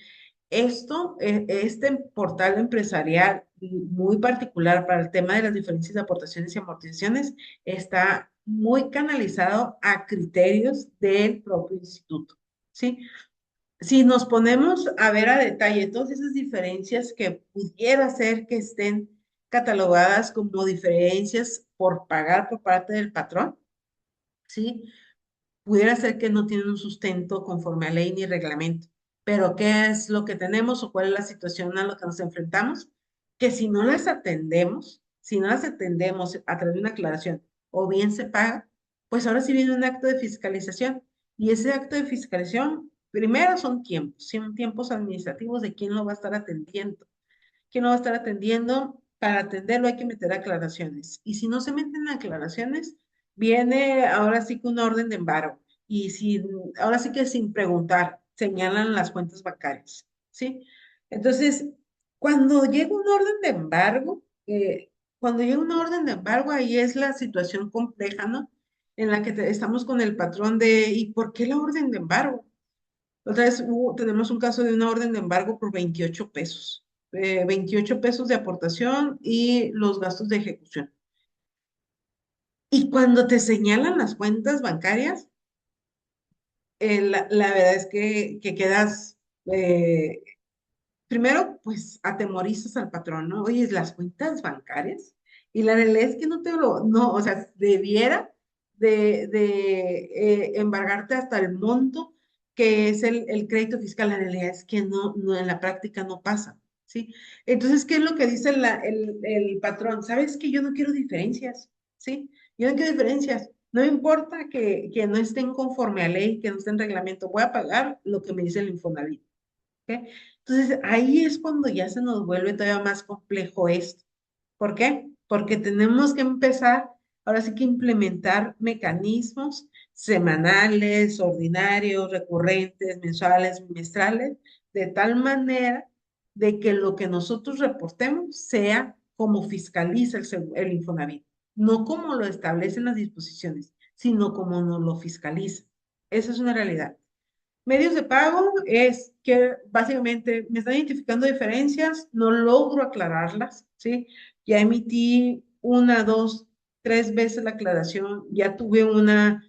Este portal empresarial muy particular para el tema de las diferencias de aportaciones y amortizaciones está muy canalizado a criterios del propio instituto, ¿sí? Si nos ponemos a ver a detalle todas esas diferencias que pudiera ser que estén catalogadas como diferencias por pagar por parte del patrón, ¿sí? Pudiera ser que no tienen un sustento conforme a ley ni reglamento. Pero ¿qué es lo que tenemos o cuál es la situación a la que nos enfrentamos? Que si no las atendemos a través de una aclaración o bien se paga, pues ahora sí viene un acto de fiscalización. Y ese acto de fiscalización, primero son tiempos administrativos de quién lo va a estar atendiendo. ¿Quién lo va a estar atendiendo? Para atenderlo hay que meter aclaraciones. Y si no se meten aclaraciones, viene ahora sí que una orden de embargo. Y ahora sí que sin preguntar, señalan las cuentas bancarias, ¿sí? Entonces, cuando llega una orden de embargo, ahí es la situación compleja, ¿no? En la que estamos con el patrón ¿y por qué la orden de embargo? Otra vez tenemos un caso de una orden de embargo por 28 pesos. 28 pesos de aportación y los gastos de ejecución. Y cuando te señalan las cuentas bancarias, la verdad es que quedas, primero, pues atemorizas al patrón, ¿no? Oye, las cuentas bancarias. Y la realidad es que no, o sea, debiera de embargarte hasta el monto que es el crédito fiscal. La realidad es que no, en la práctica no pasa, ¿sí? Entonces, ¿qué es lo que dice el patrón? ¿Sabes que yo no quiero diferencias? ¿Sí? Yo no quiero diferencias. No importa que no estén conforme a ley, que no estén en reglamento. Voy a pagar lo que me dice el Infonavit. ¿Ok? Entonces, ahí es cuando ya se nos vuelve todavía más complejo esto. ¿Por qué? Porque tenemos que empezar, ahora sí que implementar mecanismos semanales, ordinarios, recurrentes, mensuales, bimestrales, de tal manera de que lo que nosotros reportemos sea como fiscaliza el Infonavit, no como lo establecen las disposiciones, sino como nos lo fiscaliza. Esa es una realidad. Medios de pago es que básicamente me están identificando diferencias, no logro aclararlas, ¿sí? Ya emití una, dos, tres veces la aclaración, ya tuve una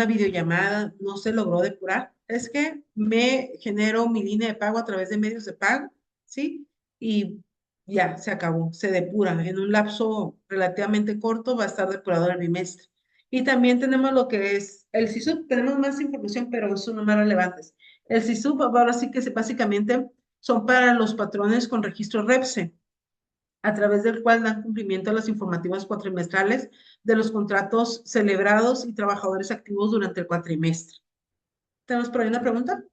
videollamada, no se logró depurar. Es que me genero mi línea de pago a través de medios de pago, ¿sí? Y ya, se acabó, se depura. En un lapso relativamente corto va a estar depurado el bimestre. Y también tenemos lo que es el SISUP, tenemos más información, pero son no más relevantes. El SISUP ahora sí que básicamente son para los patrones con registro REPSE, a través del cual dan cumplimiento a las informativas cuatrimestrales de los contratos celebrados y trabajadores activos durante el cuatrimestre. ¿Tenemos por ahí una pregunta?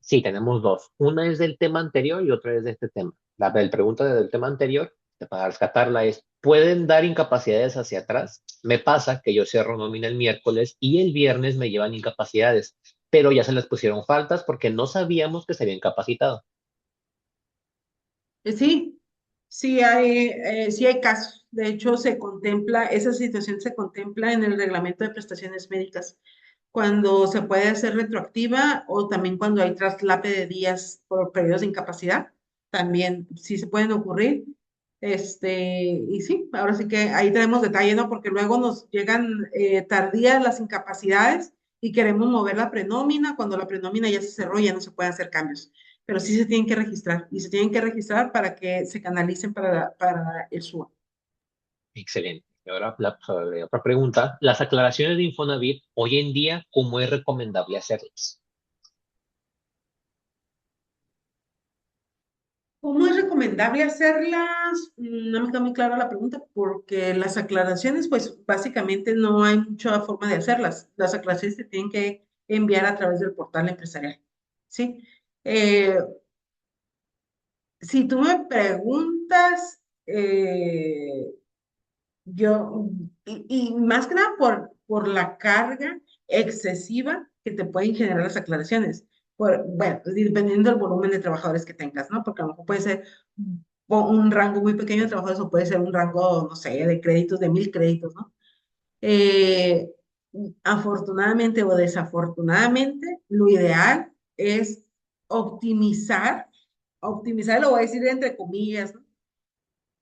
Sí, tenemos dos. Una es del tema anterior y otra es de este tema. La pregunta del tema anterior para rescatarla es, ¿pueden dar incapacidades hacia atrás? Me pasa que yo cierro nómina el miércoles y el viernes me llevan incapacidades, pero ya se les pusieron faltas porque no sabíamos que se había incapacitado. Sí, sí hay casos. De hecho, se contempla, esa situación se contempla en el reglamento de prestaciones médicas, cuando se puede hacer retroactiva o también cuando hay traslape de días por periodos de incapacidad, también sí se pueden ocurrir. Y sí, ahora sí que ahí tenemos detalle, ¿no? Porque luego nos llegan tardías las incapacidades y queremos mover la prenómina, cuando la prenómina ya se cerró, ya no se pueden hacer cambios, pero sí se tienen que registrar y se tienen que registrar para que se canalicen para el SUA. Excelente. Y ahora la otra pregunta, las aclaraciones de Infonavit hoy en día, ¿cómo es recomendable hacerlas? ¿Cómo es recomendable hacerlas? No me está muy clara la pregunta porque las aclaraciones, pues básicamente no hay mucha forma de hacerlas. Las aclaraciones se tienen que enviar a través del portal empresarial, ¿sí? Eh, si tú me preguntas, yo, y más que nada por la carga excesiva que te pueden generar las aclaraciones. Bueno, pues, dependiendo del volumen de trabajadores que tengas, ¿no? Porque a lo mejor puede ser un rango muy pequeño de trabajadores o puede ser un rango, no sé, de créditos, de 1000 créditos, ¿no? Eh, Afortunadamente o desafortunadamente, lo ideal es optimizar, optimizar, lo voy a decir entre comillas, ¿no?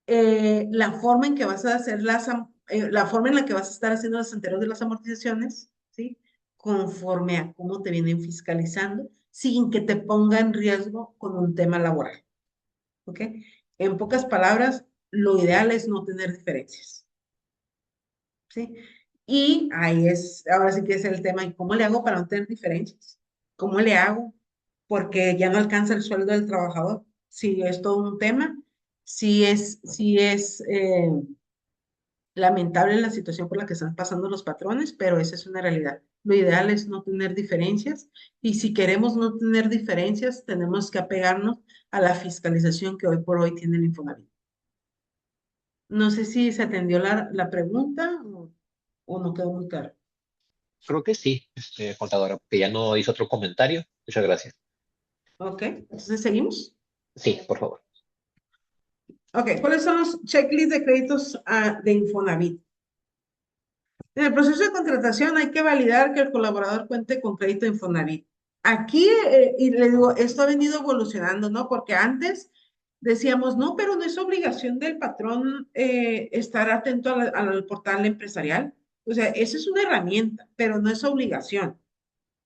La forma en que vas a hacer la forma en la que vas a estar haciendo las anteriores de las amortizaciones, ¿sí? Conforme a cómo te vienen fiscalizando, sin que te ponga en riesgo con un tema laboral, ¿ok? En pocas palabras, lo ideal es no tener diferencias, ¿sí? Y ahí es, ahora sí que es el tema, ¿y cómo le hago para no tener diferencias? ¿Cómo le hago? Porque ya no alcanza el sueldo del trabajador. Sí, es todo un tema. Sí es lamentable la situación por la que están pasando los patrones, pero esa es una realidad. Lo ideal es no tener diferencias y si queremos no tener diferencias, tenemos que apegarnos a la fiscalización que hoy por hoy tiene el Infonavit. No sé si se atendió la pregunta o no quedó muy claro. Creo que sí, contadora, porque ya no hizo otro comentario. Muchas gracias. Ok, entonces seguimos. Sí, por favor. Ok, ¿cuáles son los checklists de créditos de Infonavit? En el proceso de contratación hay que validar que el colaborador cuente con crédito de Infonavit. Aquí, y le digo, esto ha venido evolucionando, ¿no? Porque antes decíamos, no, pero no es obligación del patrón estar atento al portal empresarial. O sea, esa es una herramienta, pero no es obligación.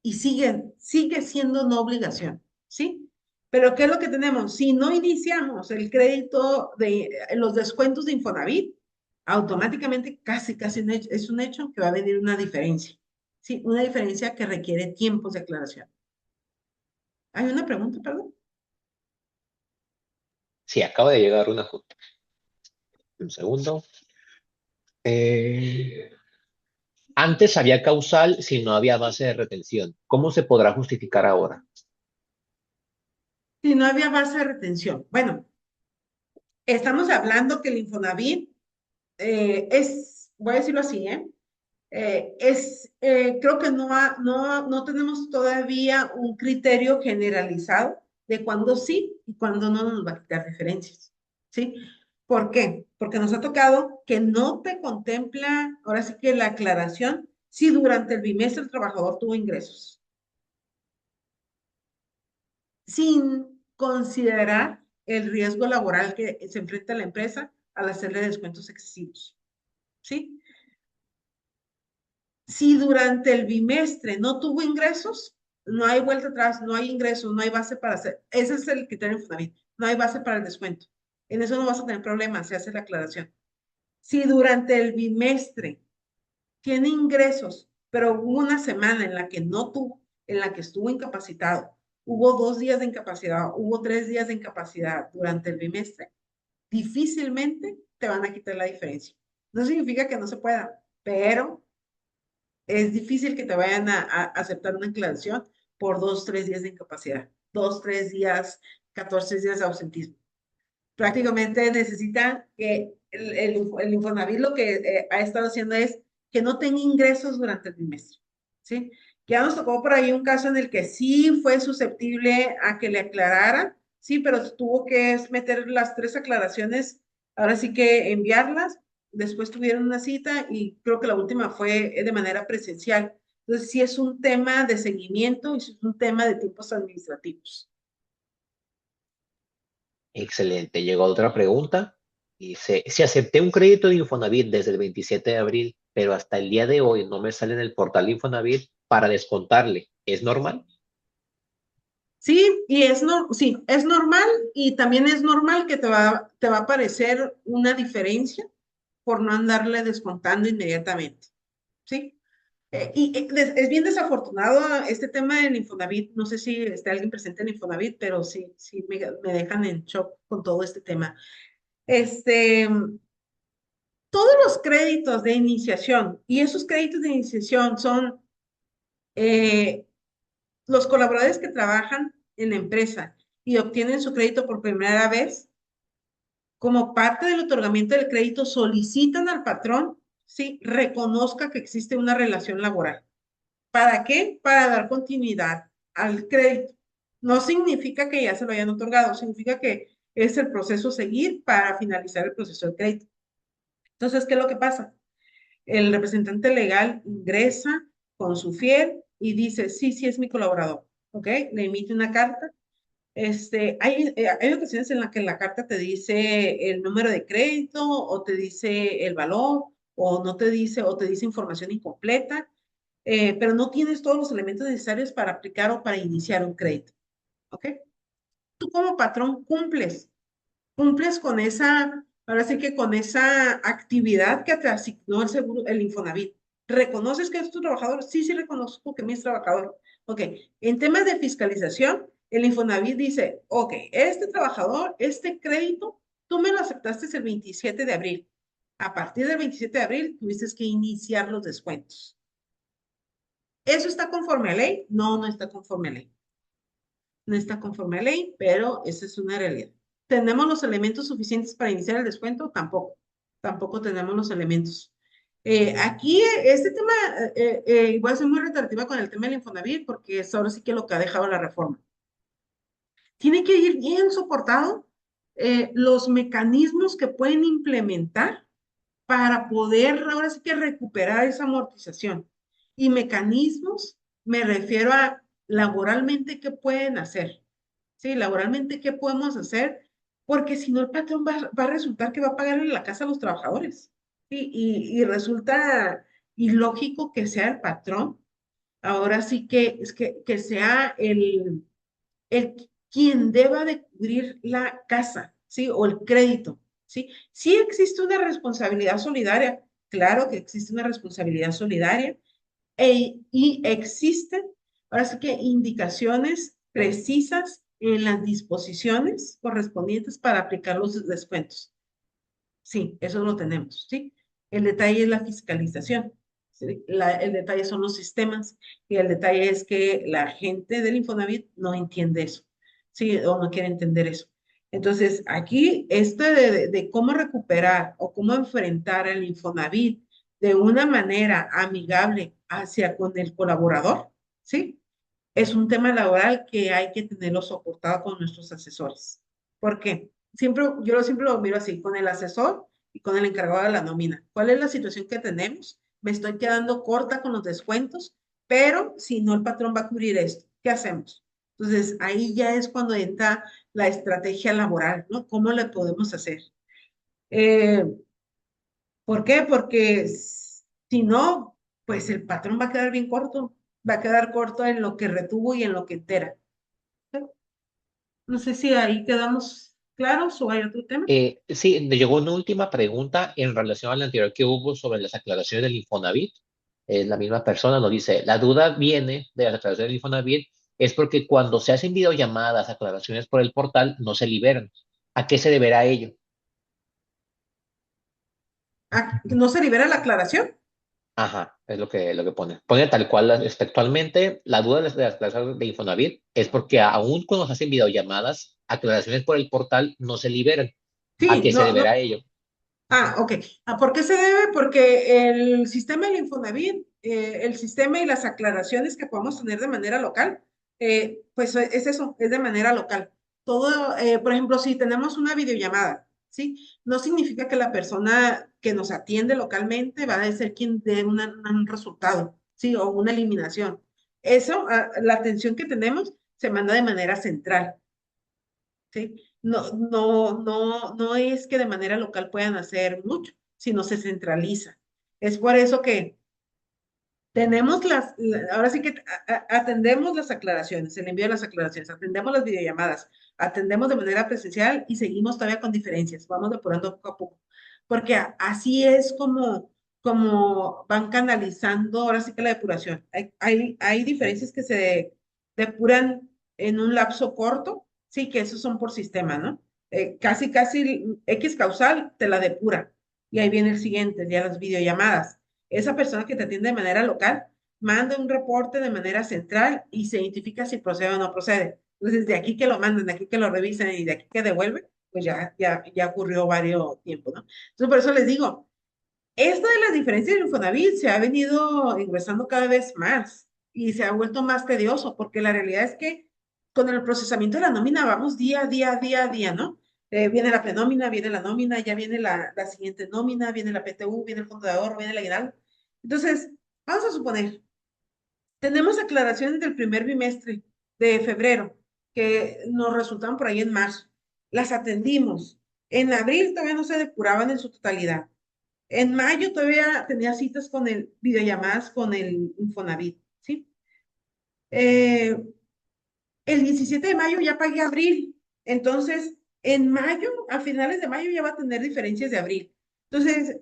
Y sigue siendo no obligación, ¿sí? Pero ¿qué es lo que tenemos? Si no iniciamos el crédito de los descuentos de Infonavit, automáticamente casi es un hecho que va a venir una diferencia, ¿sí? Una diferencia que requiere tiempos de aclaración. ¿Hay una pregunta, perdón? Sí, acaba de llegar una junta. Un segundo. Antes había causal si no había base de retención. ¿Cómo se podrá justificar ahora? Si no había base de retención. Bueno, estamos hablando que el Infonavit voy a decirlo así, ¿eh? Creo que no tenemos todavía un criterio generalizado de cuándo sí y cuándo no nos va a quitar diferencias, ¿sí? ¿Por qué? Porque nos ha tocado que no te contempla, ahora sí que la aclaración, si durante el bimestre el trabajador tuvo ingresos, sin considerar el riesgo laboral que se enfrenta la empresa al hacerle descuentos excesivos, ¿sí? Si durante el bimestre no tuvo ingresos, no hay vuelta atrás, no hay ingresos, no hay base para hacer. Ese es el criterio en Infonavit. No hay base para el descuento. En eso no vas a tener problemas, se hace la aclaración. Si durante el bimestre tiene ingresos, pero hubo una semana en la que no tuvo, en la que estuvo incapacitado, hubo 2 días de incapacidad, hubo 3 días de incapacidad durante el bimestre, difícilmente te van a quitar la diferencia. No significa que no se pueda, pero es difícil que te vayan a aceptar una aclaración por 2, 3 días de incapacidad, 2, 3 días, 14 días de ausentismo. Prácticamente necesitan que el Infonavit lo que ha estado haciendo es que no tenga ingresos durante el trimestre, ¿sí? Ya nos tocó por ahí un caso en el que sí fue susceptible a que le aclarara, sí, pero tuvo que meter las 3 aclaraciones, ahora sí que enviarlas, después tuvieron una cita y creo que la última fue de manera presencial. Entonces, sí es un tema de seguimiento y sí es un tema de tiempos administrativos. Excelente. Llegó otra pregunta. Dice, si acepté un crédito de Infonavit desde el 27 de abril, pero hasta el día de hoy no me sale en el portal de Infonavit para descontarle, ¿es normal? Sí, sí, es normal y también es normal que te va a aparecer una diferencia por no andarle descontando inmediatamente, ¿sí? Es bien desafortunado este tema del Infonavit. No sé si está alguien presente en Infonavit, pero sí, sí me dejan en shock con todo este tema. Este, todos los créditos de iniciación, y esos créditos de iniciación son eh, los colaboradores que trabajan en la empresa y obtienen su crédito por primera vez, como parte del otorgamiento del crédito, solicitan al patrón, sí, reconozca que existe una relación laboral. ¿Para qué? Para dar continuidad al crédito. No significa que ya se lo hayan otorgado, significa que es el proceso a seguir para finalizar el proceso de crédito. Entonces, ¿qué es lo que pasa? El representante legal ingresa con su fiel y dice, sí, sí es mi colaborador, ¿ok? Le emite una carta. Hay ocasiones en las que la carta te dice el número de crédito o te dice el valor o no te dice o te dice información incompleta, pero no tienes todos los elementos necesarios para aplicar o para iniciar un crédito, ¿ok? Tú como patrón cumples con esa, ahora sí que con esa actividad que te asignó el seguro, el Infonavit. ¿Reconoces que es tu trabajador? Sí, sí reconozco que mi es trabajador. Ok, en temas de fiscalización, el Infonavit dice, ok, este trabajador, este crédito, tú me lo aceptaste el 27 de abril. A partir del 27 de abril, tuviste que iniciar los descuentos. ¿Eso está conforme a ley? No, no está conforme a ley. No está conforme a ley, pero esa es una realidad. ¿Tenemos los elementos suficientes para iniciar el descuento? Tampoco. Tampoco tenemos los elementos. Aquí, este tema, igual soy muy retardativa con el tema del Infonavit, porque es ahora sí que lo que ha dejado la reforma. Tiene que ir bien soportado los mecanismos que pueden implementar para poder ahora sí que recuperar esa amortización. Y mecanismos, me refiero a laboralmente qué pueden hacer. Sí, laboralmente qué podemos hacer, porque si no el patrón va a resultar que va a pagarle la casa a los trabajadores. Sí, y resulta ilógico que sea el patrón, ahora sí que, que sea el quien deba de cubrir la casa, ¿sí? O el crédito, ¿sí? Sí existe una responsabilidad solidaria, claro que existe una responsabilidad solidaria, y existen, ahora sí que indicaciones precisas en las disposiciones correspondientes para aplicar los descuentos. Sí, eso lo tenemos, ¿sí? El detalle es la fiscalización, ¿sí? El detalle son los sistemas y el detalle es que la gente del Infonavit no entiende eso, ¿sí? O no quiere entender eso. Entonces, aquí, de cómo recuperar o cómo enfrentar el Infonavit de una manera amigable hacia con el colaborador, ¿sí? Es un tema laboral que hay que tenerlo soportado con nuestros asesores. ¿Por qué? Siempre lo miro así, con el asesor y con el encargado de la nómina. ¿Cuál es la situación que tenemos? Me estoy quedando corta con los descuentos, pero si no, el patrón va a cubrir esto. ¿Qué hacemos? Entonces, ahí ya es cuando entra la estrategia laboral, ¿no? ¿Cómo le podemos hacer? Eh, ¿Por qué? Porque si no, pues el patrón va a quedar bien corto, va a quedar corto en lo que retuvo y en lo que entera. No sé si ahí quedamos claros o hay otro tema. Sí, me llegó una última pregunta en relación a la anterior que hubo sobre las aclaraciones del Infonavit. La misma persona nos dice, la duda viene de las aclaraciones del Infonavit es porque cuando se hacen videollamadas, aclaraciones por el portal, no se liberan. ¿A qué se deberá ello? Ah, ¿no se libera la aclaración? Ajá, es lo que pone. Pone tal cual textualmente, la duda de las clases de Infonavit es porque aún cuando se hacen videollamadas, aclaraciones por el portal no se liberan. ¿A Sí, qué se no, no. deberá ello? Ok. ¿Por qué se debe? Porque el sistema del Infonavit, el sistema y las aclaraciones que podemos tener de manera local, pues es eso, es de manera local. Todo, por ejemplo, si tenemos una videollamada, ¿sí? No significa que la persona que nos atiende localmente va a ser quien dé un resultado, ¿sí? O una eliminación. Eso, la atención que tenemos se manda de manera central. ¿Sí? No es que de manera local puedan hacer mucho, sino se centraliza. Es por eso que tenemos ahora sí que atendemos las aclaraciones, el envío de las aclaraciones, atendemos las videollamadas, atendemos de manera presencial y seguimos todavía con diferencias, vamos depurando poco a poco, porque así es como van canalizando ahora sí que la depuración. Hay diferencias que se depuran en un lapso corto, sí, que esos son por sistema, ¿no? Casi X causal te la depura y ahí viene el siguiente, ya las videollamadas. Esa persona que te atiende de manera local manda un reporte de manera central y se identifica si procede o no procede. Entonces, de aquí que lo mandan, de aquí que lo revisan y de aquí que devuelven, pues ya ocurrió varios tiempos, ¿no? Entonces, por eso les digo, esto de las diferencias del Infonavit se ha venido ingresando cada vez más y se ha vuelto más tedioso, porque la realidad es que con el procesamiento de la nómina vamos día a día, día a día, ¿no? Viene la prenómina, viene la nómina, ya viene la siguiente nómina, viene la PTU, viene el fondo de ahorro, viene el aguinaldo. Entonces, vamos a suponer, tenemos aclaraciones del primer bimestre de febrero que nos resultaron por ahí en marzo. Las atendimos. En abril todavía no se depuraban en su totalidad. En mayo todavía tenía citas con el videollamadas con el Infonavit, ¿sí? Eh, el 17 de mayo ya pagué abril. Entonces, en mayo, a finales de mayo ya va a tener diferencias de abril. Entonces,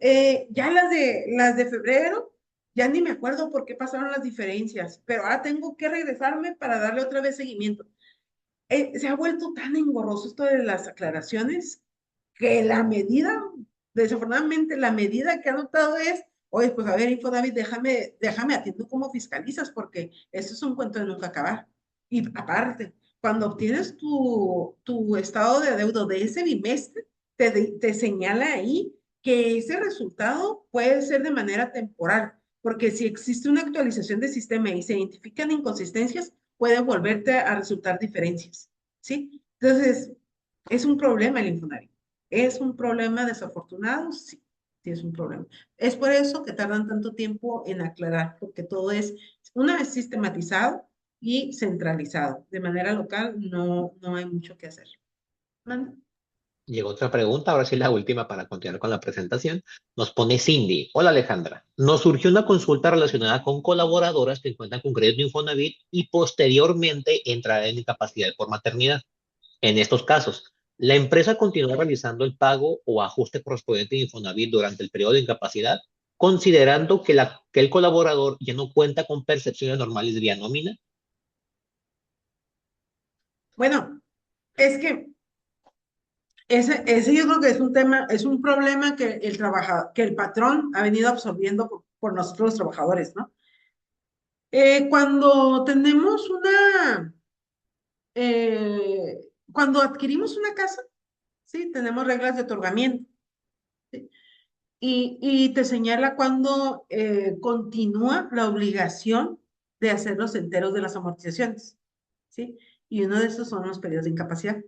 ya las de febrero, ya ni me acuerdo por qué pasaron las diferencias, pero ahora tengo que regresarme para darle otra vez seguimiento. Se ha vuelto tan engorroso esto de las aclaraciones que desafortunadamente, la medida que ha notado es, oye, pues a ver, Infonavit, déjame atiendo cómo fiscalizas, porque eso es un cuento de nunca acabar. Y aparte, cuando obtienes tu estado de adeudo de ese bimestre, te señala ahí que ese resultado puede ser de manera temporal, porque si existe una actualización del sistema y se identifican inconsistencias, puede volverte a resultar diferencias, ¿sí? Entonces, es un problema el Infonavit. ¿Es un problema desafortunado? Sí, sí es un problema. Es por eso que tardan tanto tiempo en aclarar, porque todo es, una vez sistematizado y centralizado. De manera local no hay mucho que hacer. ¿Mande? Llegó otra pregunta, ahora sí la última para continuar con la presentación. Nos pone Cindy. Hola Alejandra. Nos surgió una consulta relacionada con colaboradoras que cuentan con crédito Infonavit y posteriormente entrarán en incapacidad por maternidad. En estos casos, ¿la empresa continúa realizando el pago o ajuste correspondiente de Infonavit durante el periodo de incapacidad, considerando que el colaborador ya no cuenta con percepciones normales vía nómina? Bueno, es que ese yo creo que es un tema, es un problema que que el patrón ha venido absorbiendo por nosotros los trabajadores, ¿no? Cuando tenemos cuando adquirimos una casa, sí, tenemos reglas de otorgamiento. ¿Sí? Y te señala cuando continúa la obligación de hacer los enteros de las amortizaciones, ¿sí? Y uno de esos son los periodos de incapacidad.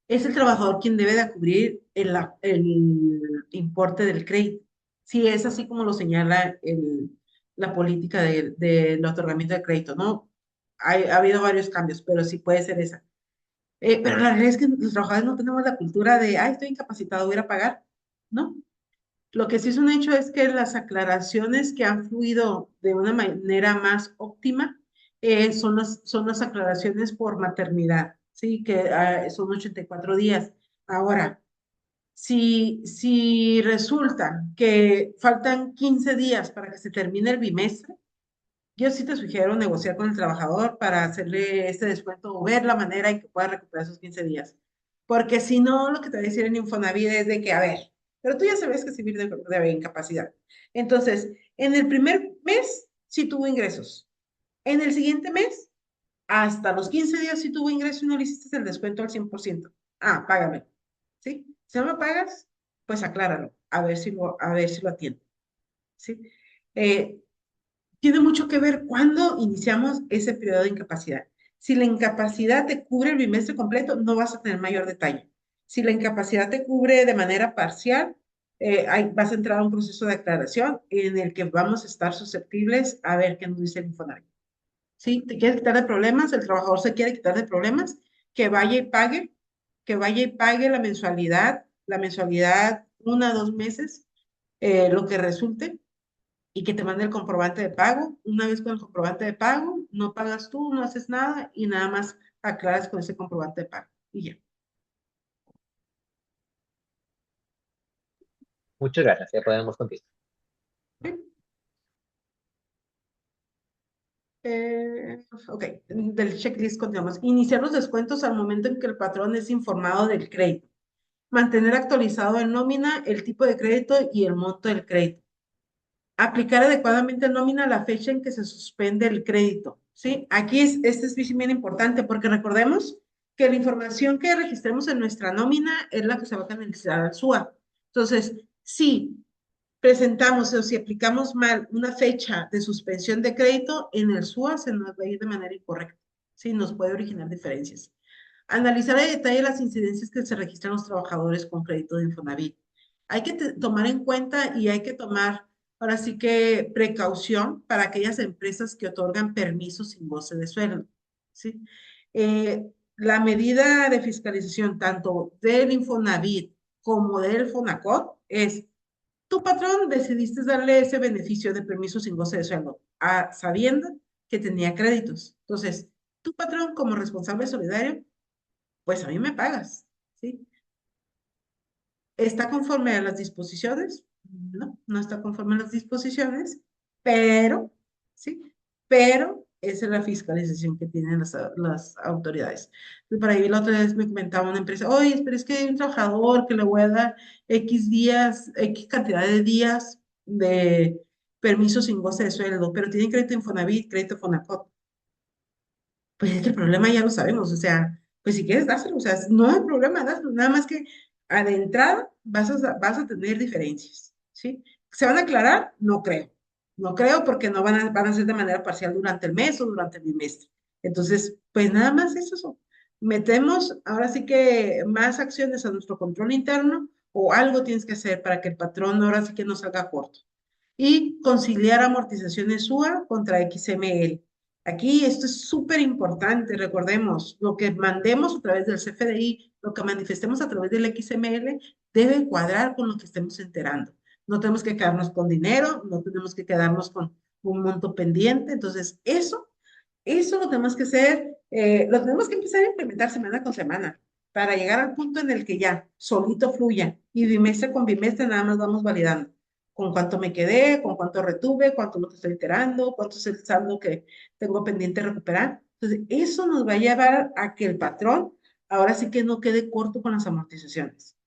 Es el trabajador quien debe de cubrir el importe del crédito. Sí, es así como lo señala la política del otorgamiento de crédito, ¿no? Ha habido varios cambios, pero sí puede ser esa. Pero la realidad es que los trabajadores no tenemos la cultura de, ay, estoy incapacitado, voy a ir a pagar, ¿no? Lo que sí es un hecho es que las aclaraciones que han fluido de una manera más óptima son las aclaraciones por maternidad, ¿sí? Que son 84 días. Ahora, si resulta que faltan 15 días para que se termine el bimestre, yo sí te sugiero negociar con el trabajador para hacerle este descuento o ver la manera en que pueda recuperar esos 15 días. Porque si no, lo que te va a decir en Infonavit es de que, a ver, pero tú ya sabes que vivir de incapacidad. Entonces, en el primer mes sí tuvo ingresos. En el siguiente mes, hasta los 15 días sí tuvo ingresos y no le hiciste el descuento al 100%. Ah, págame. ¿sí? Si no me pagas, pues acláralo, a ver si lo atiendo, ¿sí? Eh, Tiene mucho que ver cuándo iniciamos ese periodo de incapacidad. Si la incapacidad te cubre el bimestre completo, no vas a tener mayor detalle. Si la incapacidad te cubre de manera parcial, vas a entrar a un proceso de aclaración en el que vamos a estar susceptibles a ver qué nos dice el Infonavit. ¿Sí? ¿Te quieres quitar de problemas? El trabajador se quiere quitar de problemas, que vaya y pague, que vaya y pague la mensualidad 1 o 2 meses, lo que resulte, y que te mande el comprobante de pago. Una vez con el comprobante de pago, no pagas tú, no haces nada y nada más aclaras con ese comprobante de pago. Y ya. Muchas gracias, ya podemos continuar. ¿Sí? Ok, del checklist continuamos. Iniciar los descuentos al momento en que el patrón es informado del crédito. Mantener actualizado en nómina el tipo de crédito y el monto del crédito. Aplicar adecuadamente en nómina la fecha en que se suspende el crédito, ¿sí? Aquí este es bien importante porque recordemos que la información que registremos en nuestra nómina es la que se va a canalizar al SUA. Entonces, si presentamos o si aplicamos mal una fecha de suspensión de crédito, en el SUA se nos va a ir de manera incorrecta, ¿sí? Nos puede originar diferencias. Analizar a detalle las incidencias que se registran los trabajadores con crédito de Infonavit. Hay que tomar en cuenta y hay que tomar, ahora sí que precaución para aquellas empresas que otorgan permisos sin goce de sueldo, ¿sí? La medida de fiscalización tanto del Infonavit como del Fonacot es, tu patrón decidiste darle ese beneficio de permiso sin goce de sueldo, sabiendo que tenía créditos. Entonces, tu patrón como responsable solidario, pues a mí me pagas, ¿sí? ¿Está conforme a las disposiciones? No, no está conforme a las disposiciones, pero, ¿sí? Pero esa es la fiscalización que tienen las autoridades. Entonces, por ahí la otra vez me comentaba una empresa, oye, pero es que hay un trabajador que le voy a dar X días, X cantidad de días de permiso sin goce de sueldo, pero tiene crédito Infonavit, crédito Fonacot. Pues es que el problema ya lo sabemos, o sea, pues si quieres dáselo, o sea, no hay problema, dáselo, nada más que de entrada vas a tener diferencias, ¿sí? ¿Se van a aclarar? No creo, no creo porque no van a ser de manera parcial durante el mes o durante el bimestre. Entonces, pues nada más es eso. Metemos ahora sí que más acciones a nuestro control interno o algo tienes que hacer para que el patrón ahora sí que no salga corto y conciliar amortizaciones SUA contra XML. Aquí esto es súper importante, recordemos, lo que mandemos a través del CFDI, lo que manifestemos a través del XML, debe cuadrar con lo que estemos enterando. No tenemos que quedarnos con dinero, no tenemos que quedarnos con un monto pendiente, entonces eso lo tenemos que hacer, lo tenemos que empezar a implementar semana con semana para llegar al punto en el que ya solito fluya y bimestre con bimestre nada más vamos validando con cuánto me quedé, con cuánto retuve, cuánto lo que estoy enterando, cuánto es el saldo que tengo pendiente de recuperar. Entonces, eso nos va a llevar a que el patrón ahora sí que no quede corto con las amortizaciones.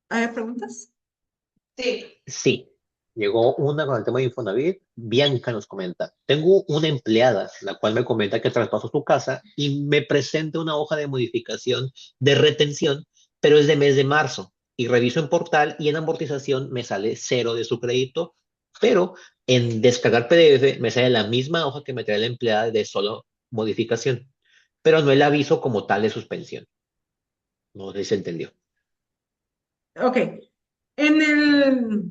¿Hay preguntas? Sí, llegó una con el tema de Infonavit. Bianca nos comenta, tengo una empleada, la cual me comenta que traspasó su casa y me presenta una hoja de modificación de retención, pero es de mes de marzo. Y reviso en portal y en amortización me sale cero de su crédito, pero en descargar PDF me sale la misma hoja que me trae la empleada de solo modificación, pero no el aviso como tal de suspensión. No sé si se entendió. Ok. En el,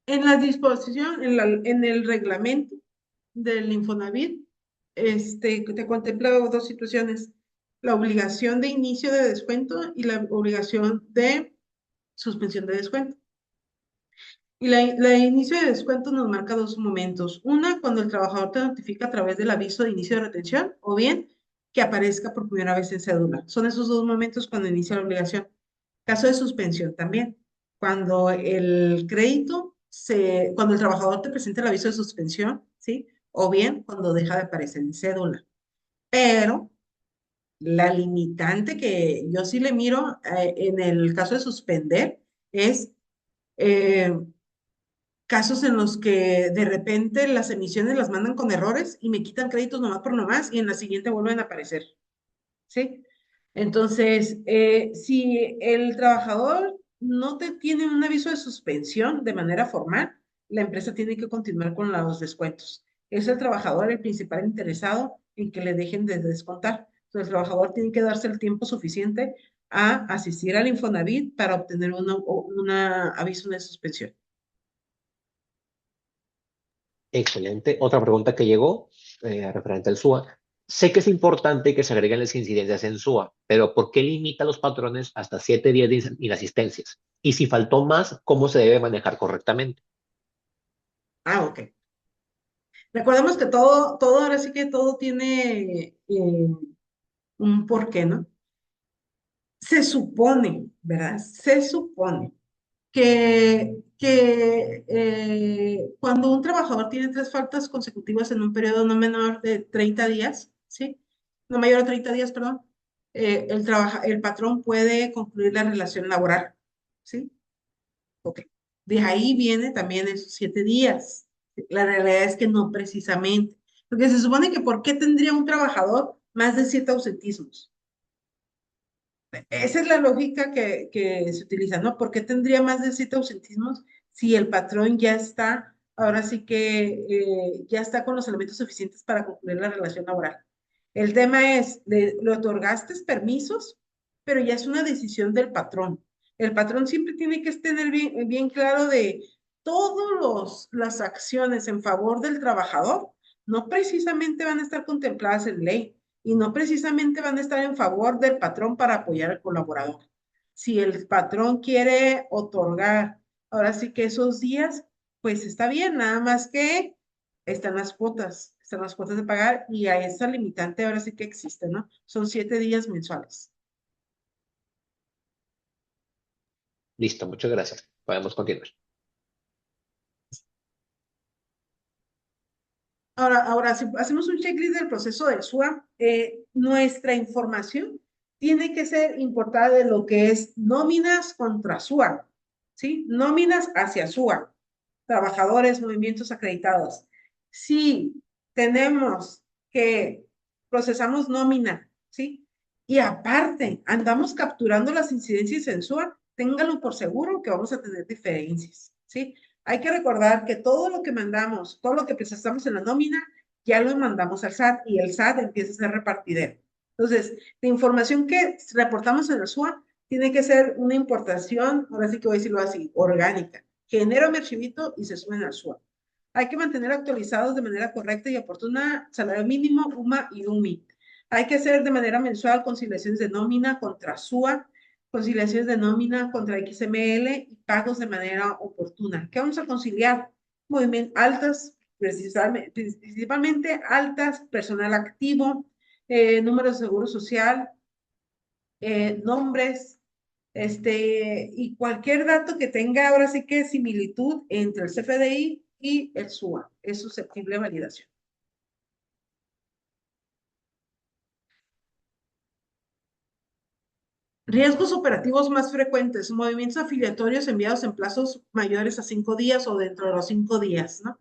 en la disposición, en el reglamento del Infonavit, te contempla dos situaciones, la obligación de inicio de descuento y la obligación de suspensión de descuento. Y la inicio de descuento nos marca dos momentos. Una, cuando el trabajador te notifica a través del aviso de inicio de retención, o bien que aparezca por primera vez en cédula. Son esos dos momentos cuando inicia la obligación. Caso de suspensión también. Cuando el crédito cuando el trabajador te presenta el aviso de suspensión, ¿sí? O bien cuando deja de aparecer en cédula. Pero la limitante que yo sí le miro en el caso de suspender es eh, casos en los que de repente las emisiones las mandan con errores y me quitan créditos nomás por nomás y en la siguiente vuelven a aparecer, ¿sí? Entonces, si el trabajador no te tiene un aviso de suspensión de manera formal, la empresa tiene que continuar con los descuentos. Es el trabajador el principal interesado en que le dejen de descontar. Entonces, el trabajador tiene que darse el tiempo suficiente a asistir al Infonavit para obtener una aviso de suspensión. Excelente. Otra pregunta que llegó referente al SUA. Sé que es importante que se agreguen las incidencias en SUA, pero ¿por qué limita a los patrones hasta 7 días de inasistencias? Y si faltó más, ¿cómo se debe manejar correctamente? Ah, ok. Recordemos que todo, ahora sí que todo tiene un porqué, ¿no? Se supone, ¿verdad? Se supone que cuando un trabajador tiene 3 faltas consecutivas en un periodo no menor de 30 días, ¿sí? No mayor a 30 días, perdón, el patrón puede concluir la relación laboral, ¿sí? Ok. De ahí viene también esos 7 días. La realidad es que no precisamente, porque se supone que ¿por qué tendría un trabajador más de 7 ausentismos? Esa es la lógica que se utiliza, ¿no? ¿Por qué tendría más de 7 ausentismos si el patrón ya está, ahora sí que ya está con los elementos suficientes para concluir la relación laboral? El tema es, le otorgaste permisos, pero ya es una decisión del patrón. El patrón siempre tiene que tener bien claro de todas las acciones en favor del trabajador, no precisamente van a estar contempladas en ley y no precisamente van a estar en favor del patrón para apoyar al colaborador. Si el patrón quiere otorgar, ahora sí que esos días, pues está bien, nada más que están las cuotas de pagar y a esa limitante ahora sí que existe, ¿no? Son 7 días mensuales. Listo, muchas gracias. Podemos continuar. Ahora, si hacemos un checklist del proceso del SUA, nuestra información tiene que ser importada de lo que es nóminas contra SUA, ¿sí? Nóminas hacia SUA, trabajadores, movimientos acreditados. Si tenemos que procesamos nómina, ¿sí? Y aparte, andamos capturando las incidencias en SUA, ténganlo por seguro que vamos a tener diferencias, ¿sí? Hay que recordar que todo lo que mandamos, todo lo que procesamos en la nómina, ya lo mandamos al SAT y el SAT empieza a ser repartidero. Entonces, la información que reportamos en el SUA tiene que ser una importación, ahora sí que voy a decirlo así, orgánica. Genero mi archivito y se suben al SUA. Hay que mantener actualizados de manera correcta y oportuna salario mínimo, UMA y UMI. Hay que hacer de manera mensual conciliaciones de nómina contra SUA, conciliaciones de nómina contra XML y pagos de manera oportuna. ¿Qué vamos a conciliar? Movimientos altas, principalmente altas, personal activo, número de seguro social, nombres, y cualquier dato que tenga ahora sí que similitud entre el CFDI y el SUA es susceptible de validación. Riesgos operativos más frecuentes, movimientos afiliatorios enviados en plazos mayores a 5 días o dentro de los 5 días, ¿no?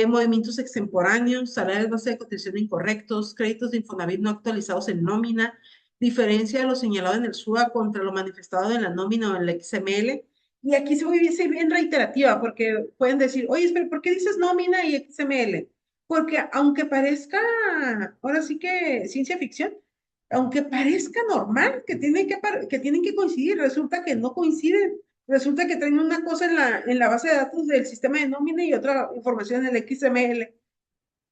Movimientos extemporáneos, salarios base de cotización incorrectos, créditos de Infonavit no actualizados en nómina, diferencia de lo señalado en el SUA contra lo manifestado en la nómina o en el XML. Y aquí se voy a ser bien reiterativa porque pueden decir, oye, espera, ¿por qué dices nómina y XML? Porque aunque parezca, ahora sí que ciencia ficción, aunque parezca normal que tienen que coincidir, resulta que no coinciden. Resulta que traen una cosa en la base de datos del sistema de nómina y otra información en el XML.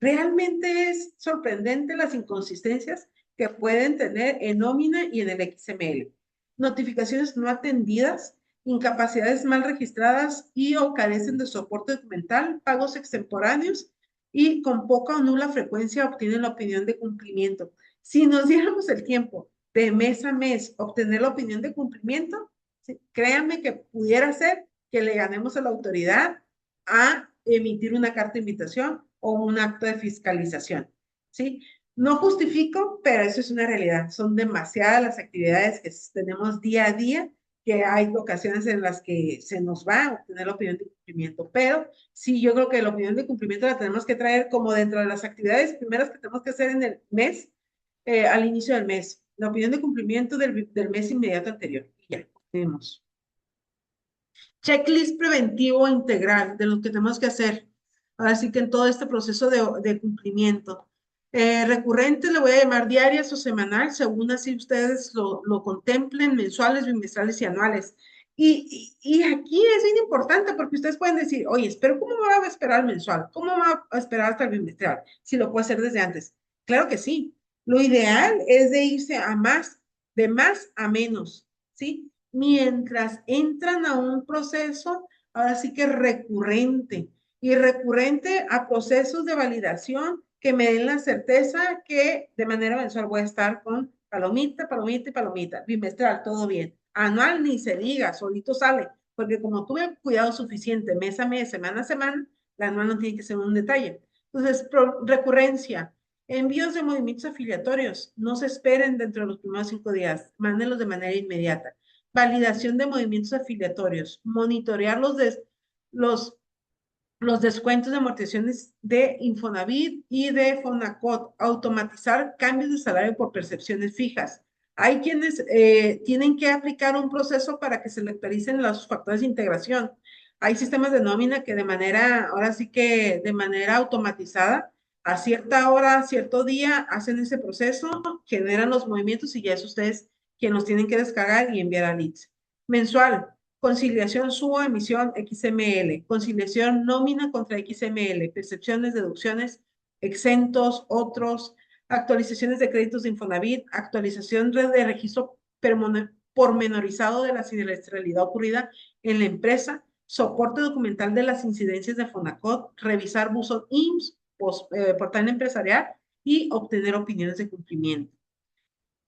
Realmente es sorprendente las inconsistencias que pueden tener en nómina y en el XML. Notificaciones no atendidas, incapacidades mal registradas y o carecen de soporte documental, pagos extemporáneos y con poca o nula frecuencia obtienen la opinión de cumplimiento. Si nos diéramos el tiempo de mes a mes obtener la opinión de cumplimiento, ¿sí? Créanme que pudiera ser que le ganemos a la autoridad a emitir una carta de invitación o un acto de fiscalización, ¿sí? No justifico, pero eso es una realidad. Son demasiadas las actividades que tenemos día a día, que hay ocasiones en las que se nos va a obtener la opinión de cumplimiento, pero sí, yo creo que la opinión de cumplimiento la tenemos que traer como dentro de las actividades primeras que tenemos que hacer en el mes, al inicio del mes. la opinión de cumplimiento del mes inmediato anterior. Y ya, tenemos. Checklist preventivo integral de lo que tenemos que hacer. Ahora sí que en todo este proceso de cumplimiento. Recurrente le voy a llamar diarias o semanal, según así ustedes lo contemplen, mensuales, bimestrales y anuales. Y aquí es bien importante porque ustedes pueden decir, oye, pero ¿cómo me va a esperar el mensual? ¿Cómo me va a esperar hasta el bimestral? Si lo puedo hacer desde antes. Claro que sí. Lo ideal es de irse a más, de más a menos, ¿sí? Mientras entran a un proceso, ahora sí que recurrente, y recurrente a procesos de validación que me den la certeza que de manera mensual voy a estar con palomita, palomita y palomita, bimestral, todo bien. Anual ni se diga, solito sale, porque como tuve cuidado suficiente mes a mes, semana a semana, la anual no tiene que ser un detalle. Entonces, recurrencia, envíos de movimientos afiliatorios, no se esperen dentro de los primeros 5 días, mándenlos de manera inmediata. Validación de movimientos afiliatorios, monitorear los, los descuentos de amortizaciones de Infonavit y de Fonacot, automatizar cambios de salario por percepciones fijas. Hay quienes tienen que aplicar un proceso para que se le actualicen los factores de integración. Hay sistemas de nómina que de manera, ahora sí que de manera automatizada, a cierta hora, a cierto día, hacen ese proceso, generan los movimientos y ya es ustedes quien los tienen que descargar y enviar al ITS. Mensual, conciliación suba, emisión XML, conciliación nómina contra XML, percepciones, deducciones, exentos, otros, actualizaciones de créditos de Infonavit, actualización de registro pormenorizado de la siniestralidad ocurrida en la empresa, soporte documental de las incidencias de Fonacot, revisar buzón IMSS, portal empresarial y obtener opiniones de cumplimiento.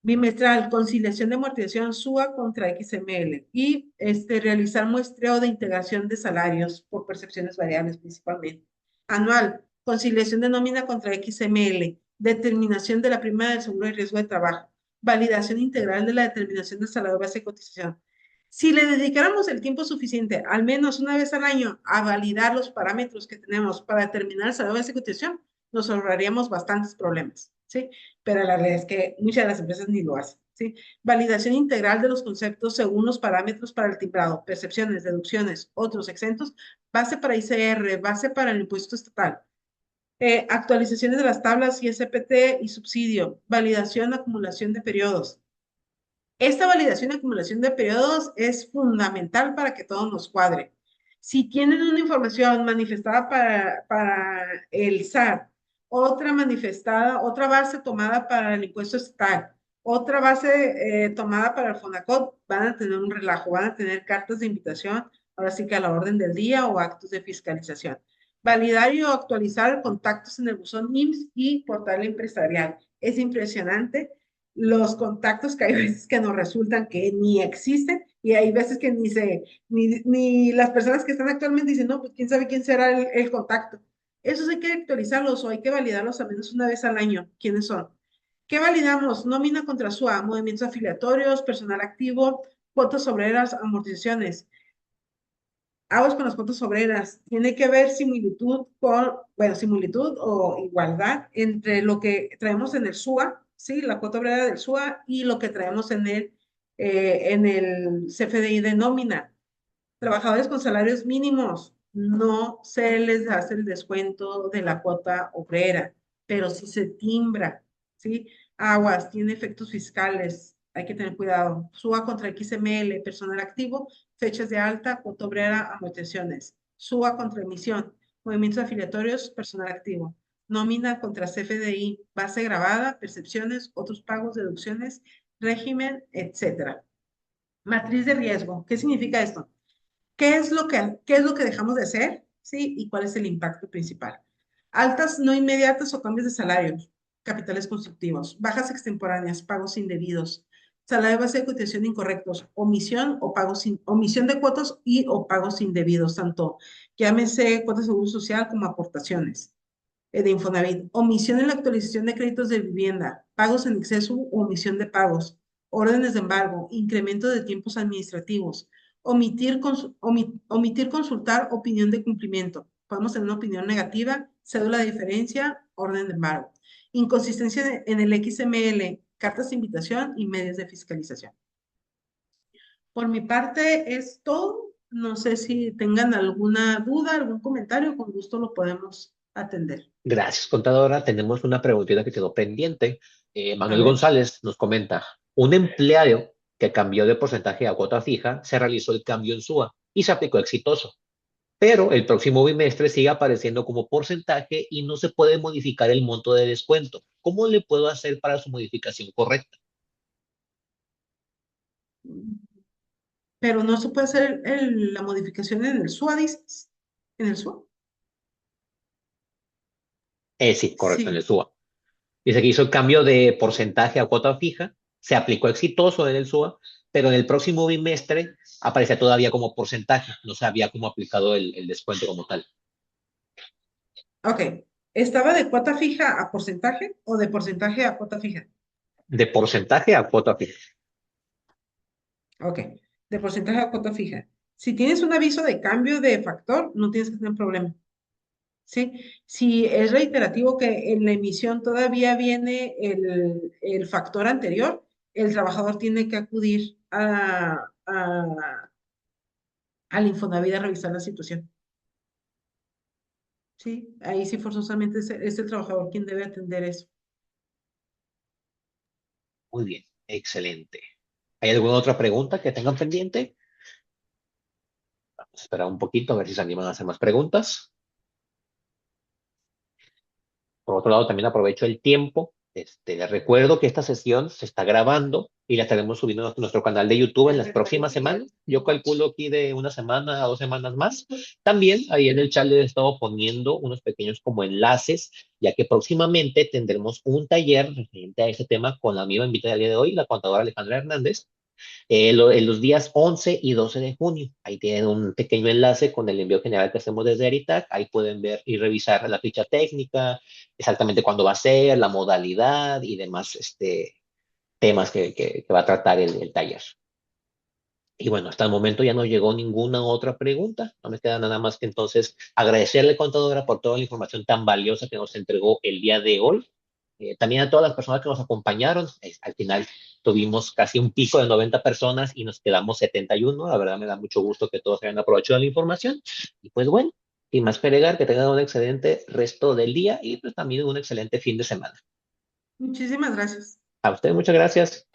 Bimestral, conciliación de amortización SUA contra XML y realizar muestreo de integración de salarios por percepciones variables principalmente. Anual, conciliación de nómina contra XML, determinación de la prima del seguro de riesgo de trabajo, validación integral de la determinación del salario base de cotización. Si le dedicáramos el tiempo suficiente, al menos una vez al año, a validar los parámetros que tenemos para determinar el salario base de cotización, nos ahorraríamos bastantes problemas, ¿sí? Pero la realidad es que muchas de las empresas ni lo hacen, ¿sí? Validación integral de los conceptos según los parámetros para el timbrado, percepciones, deducciones, otros exentos, base para ICR, base para el impuesto estatal, actualizaciones de las tablas ISPT y subsidio, validación, acumulación de periodos. Esta validación y acumulación de periodos es fundamental para que todo nos cuadre. Si tienen una información manifestada para el SAT, otra manifestada, otra base tomada para el impuesto estatal, otra base tomada para el Fonacot, van a tener un relajo, van a tener cartas de invitación, ahora sí que a la orden del día o actos de fiscalización. Validar y actualizar contactos en el buzón IMSS y portal empresarial. Es impresionante los contactos que hay veces que nos resultan que ni existen y hay veces que ni las personas que están actualmente dicen, no, pues quién sabe quién será el contacto. Esos hay que actualizarlos o hay que validarlos al menos una vez al año. ¿Quiénes son? ¿Qué validamos? Nómina contra SUA, movimientos afiliatorios, personal activo, cuotas obreras, amortizaciones. Aguas con las cuotas obreras. Tiene que haber similitud similitud o igualdad entre lo que traemos en el SUA, ¿sí? La cuota obrera del SUA y lo que traemos en el CFDI de nómina. Trabajadores con salarios mínimos, no se les hace el descuento de la cuota obrera, pero sí se timbra, ¿sí? Aguas, tiene efectos fiscales, hay que tener cuidado. SUA contra XML, personal activo, fechas de alta, cuota obrera, amortizaciones. SUA contra emisión, movimientos afiliatorios, personal activo. Nómina contra CFDI, base grabada, percepciones, otros pagos, deducciones, régimen, etcétera. Matriz de riesgo, ¿qué significa esto? ¿Qué es lo que dejamos de hacer? ¿Sí? ¿Y cuál es el impacto principal? Altas no inmediatas o cambios de salarios, capitales constructivos, bajas extemporáneas, pagos indebidos, salario base de cotización incorrectos, omisión de cuotas y o pagos indebidos, tanto llámese cuotas de seguro social como aportaciones de Infonavit, omisión en la actualización de créditos de vivienda, pagos en exceso o omisión de pagos, órdenes de embargo, incremento de tiempos administrativos, omitir consultar opinión de cumplimiento. Podemos tener una opinión negativa, cédula de diferencia, orden de embargo. Inconsistencia en el XML, cartas de invitación y medios de fiscalización. Por mi parte es todo. No sé si tengan alguna duda, algún comentario, con gusto lo podemos atender. Gracias, contadora. Tenemos una preguntita que quedó pendiente. A Manuel ver. González nos comenta, un empleado que cambió de porcentaje a cuota fija, se realizó el cambio en SUA y se aplicó exitoso, pero el próximo bimestre sigue apareciendo como porcentaje y no se puede modificar el monto de descuento. ¿Cómo le puedo hacer para su modificación correcta? Pero no se puede hacer la modificación en el SUA, dices. ¿En el SUA? Sí, correcto, en el Sí. SUA. Dice que hizo el cambio de porcentaje a cuota fija, se aplicó exitoso en el SUA, pero en el próximo bimestre aparecía todavía como porcentaje, no se había como aplicado el descuento como tal. Ok. ¿Estaba de cuota fija a porcentaje o de porcentaje a cuota fija? De porcentaje a cuota fija. Ok. De porcentaje a cuota fija. Si tienes un aviso de cambio de factor, no tienes que tener problema. ¿Sí? Si es reiterativo que en la emisión todavía viene el factor anterior, el trabajador tiene que acudir al Infonavit a revisar la situación. ¿Sí? Ahí sí forzosamente es el trabajador quien debe atender eso. Muy bien, excelente. ¿Hay alguna otra pregunta que tengan pendiente? Vamos a esperar un poquito a ver si se animan a hacer más preguntas. Por otro lado, también aprovecho el tiempo. Les recuerdo que esta sesión se está grabando y la estaremos subiendo a nuestro canal de YouTube en las próximas semanas. Yo calculo aquí de una semana a 2 semanas más. También ahí en el chat les he estado poniendo unos pequeños como enlaces, ya que próximamente tendremos un taller referente a este tema con la amiga invitada del día de hoy, la contadora Alejandra Hernández, en los días 11 y 12 de junio. Ahí tienen un pequeño enlace con el envío general que hacemos desde Eritac. Ahí pueden ver y revisar la ficha técnica, exactamente cuándo va a ser, la modalidad y demás temas que va a tratar el taller. Y bueno, hasta el momento ya no llegó ninguna otra pregunta. No me queda nada más que entonces agradecerle, contadora, por toda la información tan valiosa que nos entregó el día de hoy. También a todas las personas que nos acompañaron. Al final tuvimos casi un pico de 90 personas y nos quedamos 71. La verdad me da mucho gusto que todos hayan aprovechado la información. Y pues bueno, sin más que agregar, que tengan un excelente resto del día y pues también un excelente fin de semana. Muchísimas gracias. A usted muchas gracias.